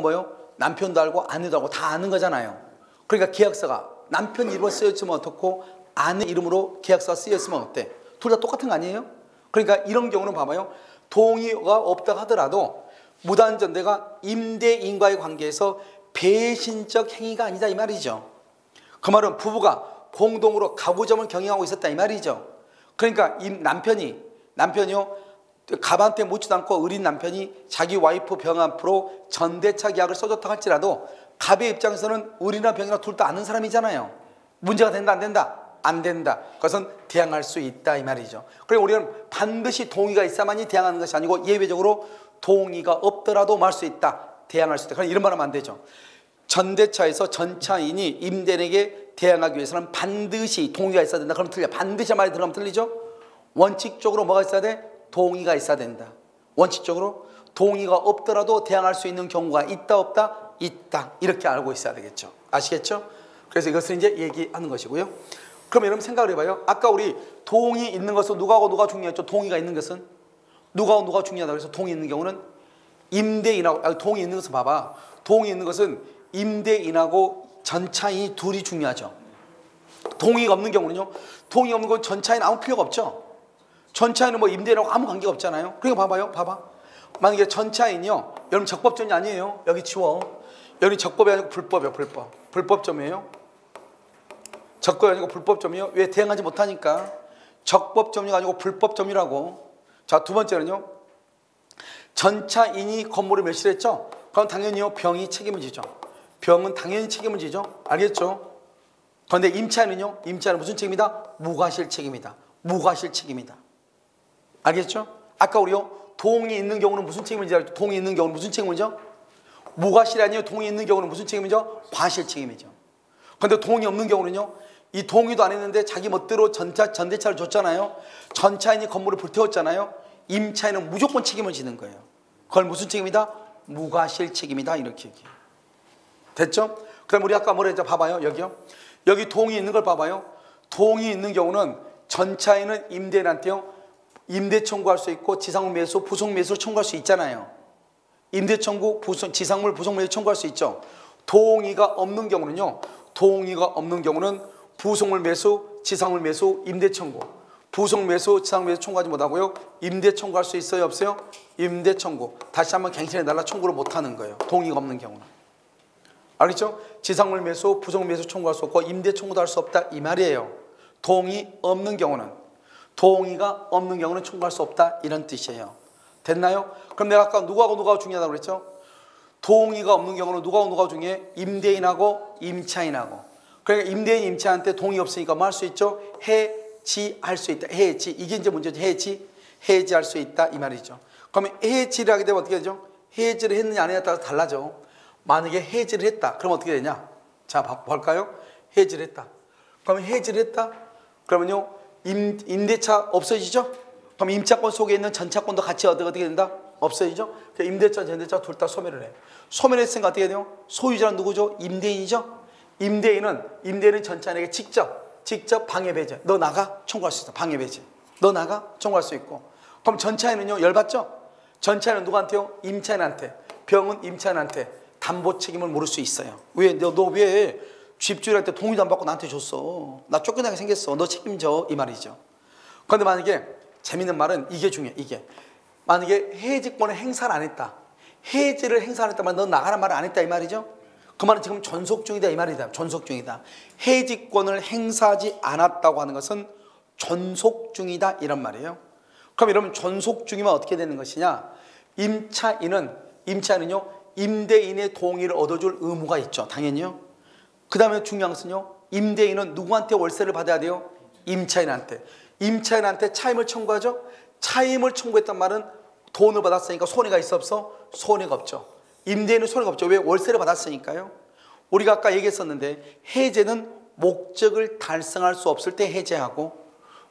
뭐요? 남편도 알고 아내도 알고 다 아는 거잖아요. 그러니까 계약서가 남편 이름으로 쓰였으면 어떻고 아내 이름으로 계약서가 쓰였으면 어때? 둘 다 똑같은 거 아니에요? 그러니까 이런 경우는 봐봐요, 동의가 없다 하더라도 무단전대가 임대인과의 관계에서 배신적 행위가 아니다, 이 말이죠. 그 말은 부부가 공동으로 가구점을 경영하고 있었다, 이 말이죠. 그러니까 이 남편이요, 갑한테 묻지도 않고 을인 남편이 자기 와이프 병 앞으로 전대차 계약을 써줬다 할지라도 갑의 입장에서는 을이나 병이나 둘 다 아는 사람이잖아요. 문제가 된다, 안 된다? 안 된다. 그것은 대항할 수 있다, 이 말이죠. 그리고 우리는 반드시 동의가 있어야만이 대항하는 것이 아니고 예외적으로 동의가 없더라도 말 수 있다, 대항할 수 있다. 그럼 이런 말 하면 안 되죠. 전대차에서 전차인이 임대인에게 대항하기 위해서는 반드시 동의가 있어야 된다. 그럼 틀려. 반드시 말이 들어가면 틀리죠. 원칙적으로 뭐가 있어야 돼? 동의가 있어야 된다. 원칙적으로 동의가 없더라도 대항할 수 있는 경우가 있다, 없다? 있다. 이렇게 알고 있어야 되겠죠. 아시겠죠? 그래서 이것을 이제 얘기하는 것이고요. 그럼 여러분 생각을 해봐요. 아까 우리 동의 있는 것은 누가하고 누가 중요했죠? 동의가 있는 것은 누가하고 누가 중요하다고 해서 동의 있는 경우는 임대인하고, 동의 있는 것은 봐봐. 동의 있는 것은 임대인하고 전차인이 둘이 중요하죠. 동의가 없는 경우는요, 동의 없는 건 전차인 아무 필요가 없죠. 전차인은 뭐 임대인하고 아무 관계가 없잖아요. 그러니까 봐봐. 만약에 전차인이요, 여러분 적법점이 아니에요. 여기 치워. 여기 적법이 아니고 불법이에요, 불법점이에요. 적법이 아니고 불법점이요. 왜? 대항하지 못하니까. 적법점이 아니고 불법점이라고. 자, 두 번째는요, 전차인이 건물을 멸실했죠. 그럼 당연히요, 병이 책임을 지죠. 병은 당연히 책임을 지죠. 알겠죠? 그런데 임차인은요, 임차인은 무슨 책임이다? 무과실 책임이다. 무과실 책임이다. 알겠죠? 아까 우리요, 동의 있는 경우는 무슨 책임을 지죠? 동의 있는 경우는 무슨 책임을 지죠? 무과실이 아니에요. 동의 있는 경우는 무슨 책임이죠? 과실 책임이죠. 그런데 동의 없는 경우는요, 이 동의도 안 했는데 자기 멋대로 전대차를 줬잖아요. 전차인이 건물을 불태웠잖아요. 임차인은 무조건 책임을 지는 거예요. 그걸 무슨 책임이다? 무과실 책임이다. 이렇게 얘기해요. 됐죠? 그럼 우리 아까 뭐라 했죠? 봐봐요. 여기요. 여기 동의 있는 걸 봐봐요. 동의 있는 경우는 전차인은 임대인한테요, 임대 청구할 수 있고 지상물 매수, 부속 매수를 청구할 수 있잖아요. 임대 청구, 지상물, 부속 매수 청구할 수 있죠. 동의가 없는 경우는요, 동의가 없는 경우는 부속물 매수, 지상물 매수, 임대 청구. 부속 매수, 지상 매수 청구하지 못하고요, 임대 청구할 수 있어요, 없어요? 임대 청구. 다시 한번 갱신해 달라 청구를 못하는 거예요. 동의가 없는 경우는. 알겠죠? 지상물 매수, 부속 매수 청구할 수 없고 임대 청구도 할 수 없다, 이 말이에요. 동의 없는 경우는, 동의가 없는 경우는 청구할 수 없다, 이런 뜻이에요. 됐나요? 그럼 내가 아까 누구하고 누가 중요하다고 그랬죠? 동의가 없는 경우는 누가 중에 임대인하고 임차인하고. 그러니까 임대인 임차인한테 동의 없으니까 뭐 할 수 있죠? 해지할 수 있다. 해지. 이게 이제 문제죠. 해지할 수 있다 이 말이죠. 그러면 해지를 하게 되면 어떻게 되죠? 해지를 했느냐 안 했느냐에 따라서 달라져. 만약에 해지를 했다. 그럼 어떻게 되냐? 자, 볼까요? 해지를 했다. 그러면 해지를 했다. 그러면요 임대차 없어지죠? 그럼 임차권 속에 있는 전차권도 같이 어떻게 된다? 없어지죠? 임대차, 전대차 둘 다 소멸을 해요. 소멸했으니까 어떻게 돼요? 소유자는 누구죠? 임대인이죠? 임대인은 전차인에게 직접 방해배제. 너 나가? 청구할 수 있어. 방해배제. 너 나가? 청구할 수 있고. 그럼 전차인은요 열받죠? 전차인은 누구한테요? 임차인한테. 병은 임차인한테 담보 책임을 물을 수 있어요. 왜? 너 왜 집주인할 때 동의도 안 받고 나한테 줬어? 나 쫓겨나게 생겼어. 너 책임져. 이 말이죠. 그런데 만약에 재밌는 말은 이게 중요해. 이게 만약에 해지권을 행사를 안 했다. 해지를 행사 안 했다면 너 나가란 말을 안 했다 이 말이죠. 그 말은 지금 존속 중이다 이 말이다. 존속 중이다. 해지권을 행사하지 않았다고 하는 것은 존속 중이다 이런 말이에요. 그럼 여러분 존속 중이면 어떻게 되는 것이냐? 임차인은요 임대인의 동의를 얻어줄 의무가 있죠. 당연히요. 그 다음에 중요한 것은요 임대인은 누구한테 월세를 받아야 돼요? 임차인한테. 임차인한테 차임을 청구하죠. 차임을 청구했단 말은 돈을 받았으니까 손해가 있어 없어? 손해가 없죠. 임대인은 손해가 없죠. 왜? 월세를 받았으니까요. 우리가 아까 얘기했었는데 해제는 목적을 달성할 수 없을 때 해제하고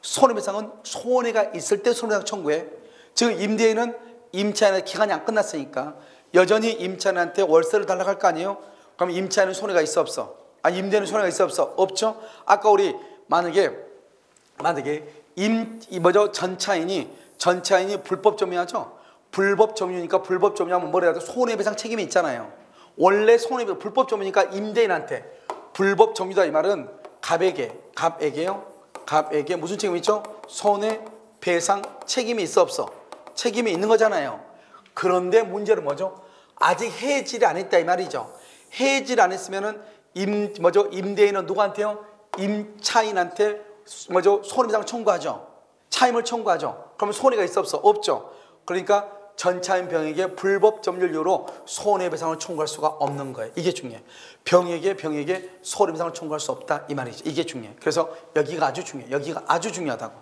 손해배상은 손해가 있을 때 손해배상 청구해. 즉 임대인은 임차인의 기간이 안 끝났으니까 여전히 임차인한테 월세를 달라고 할 거 아니에요. 그럼 임차인은 손해가 있어 없어? 임대인은 손해가 있어 없어? 없죠. 아까 우리 만약에 전차인이 불법 점유하죠. 불법 점유니까 불법 점유하면 뭐라 해야 돼? 손해배상 책임이 있잖아요. 원래 불법 점유니까 임대인한테 불법 점유다 이 말은 갑에게요. 갑에게 무슨 책임이 있죠? 손해배상 책임이 있어 없어? 책임이 있는 거잖아요. 그런데 문제는 뭐죠? 아직 해지를 안 했다 이 말이죠. 해지를 안 했으면은 임대인은 누구한테요? 임차인한테 손해배상 청구하죠. 차임을 청구하죠. 그러면 손해가 있어 없어? 없죠. 그러니까 전차인 병에게 불법 점유를 이유로 손해배상을 청구할 수가 없는 거예요. 이게 중요해. 병에게 손해배상을 청구할 수 없다 이 말이죠. 이게 중요해. 그래서 여기가 아주 중요해. 여기가 아주 중요하다고.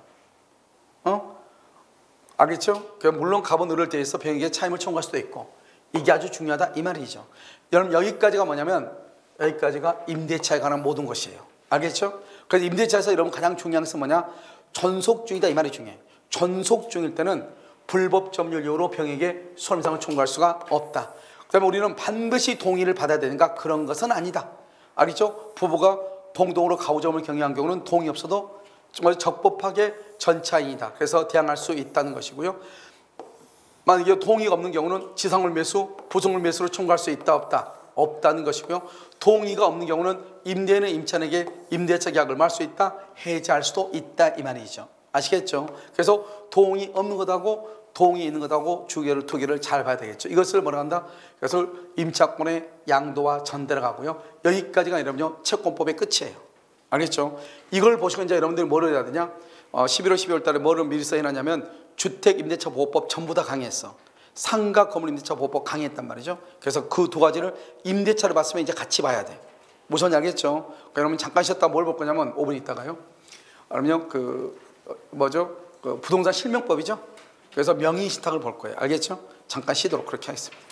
알겠죠? 물론 갑은 을을 대해서 병에게 차임을 청구할 수도 있고 이게 아주 중요하다 이 말이죠. 여러분 여기까지가 뭐냐면 여기까지가 임대차에 관한 모든 것이에요. 알겠죠? 그래서 임대차에서 여러분 가장 중요한 것은 뭐냐? 존속 중이다 이 말이 중요해. 존속 중일 때는 불법 점유를 이유로 병에게 손해배상을 청구할 수가 없다. 그 다음에 우리는 반드시 동의를 받아야 되는가? 그런 것은 아니다. 알겠죠? 부부가 공동으로 가구점을 경영한 경우는 동의 없어도 정말 적법하게 전차인이다. 그래서 대항할 수 있다는 것이고요. 만약에 동의가 없는 경우는 지상물 매수, 부속물 매수로 청구할 수 있다 없다? 없다는 것이고요. 동의가 없는 경우는 임대인은 임차인에게 임대차 계약을 말 수 있다, 해지할 수도 있다 이 말이죠. 아시겠죠? 그래서 동의 없는 것하고 동의 있는 것하고 주계를 두 개를 잘 봐야 되겠죠. 이것을 뭐라 한다? 그래서 임차권의 양도와 전대로 가고요. 여기까지가 여러분요 채권법의 끝이에요. 알겠죠? 이걸 보시고 이제 여러분들이 뭐를 해야 되냐? 11월 12월 달에 뭐를 미리 써야하냐면 주택임대차보호법 전부 다 강의했어. 상가 건물임대차 보호법 강의했단 말이죠. 그래서 그 두 가지를 임대차를 봤으면 이제 같이 봐야 돼. 무슨 알겠죠? 그러니까 여러분 잠깐 쉬었다 뭘 볼 거냐면 5분 있다가요. 그러면 부동산 실명법이죠. 그래서 명의신탁을 볼 거예요. 알겠죠? 잠깐 쉬도록 그렇게 하겠습니다.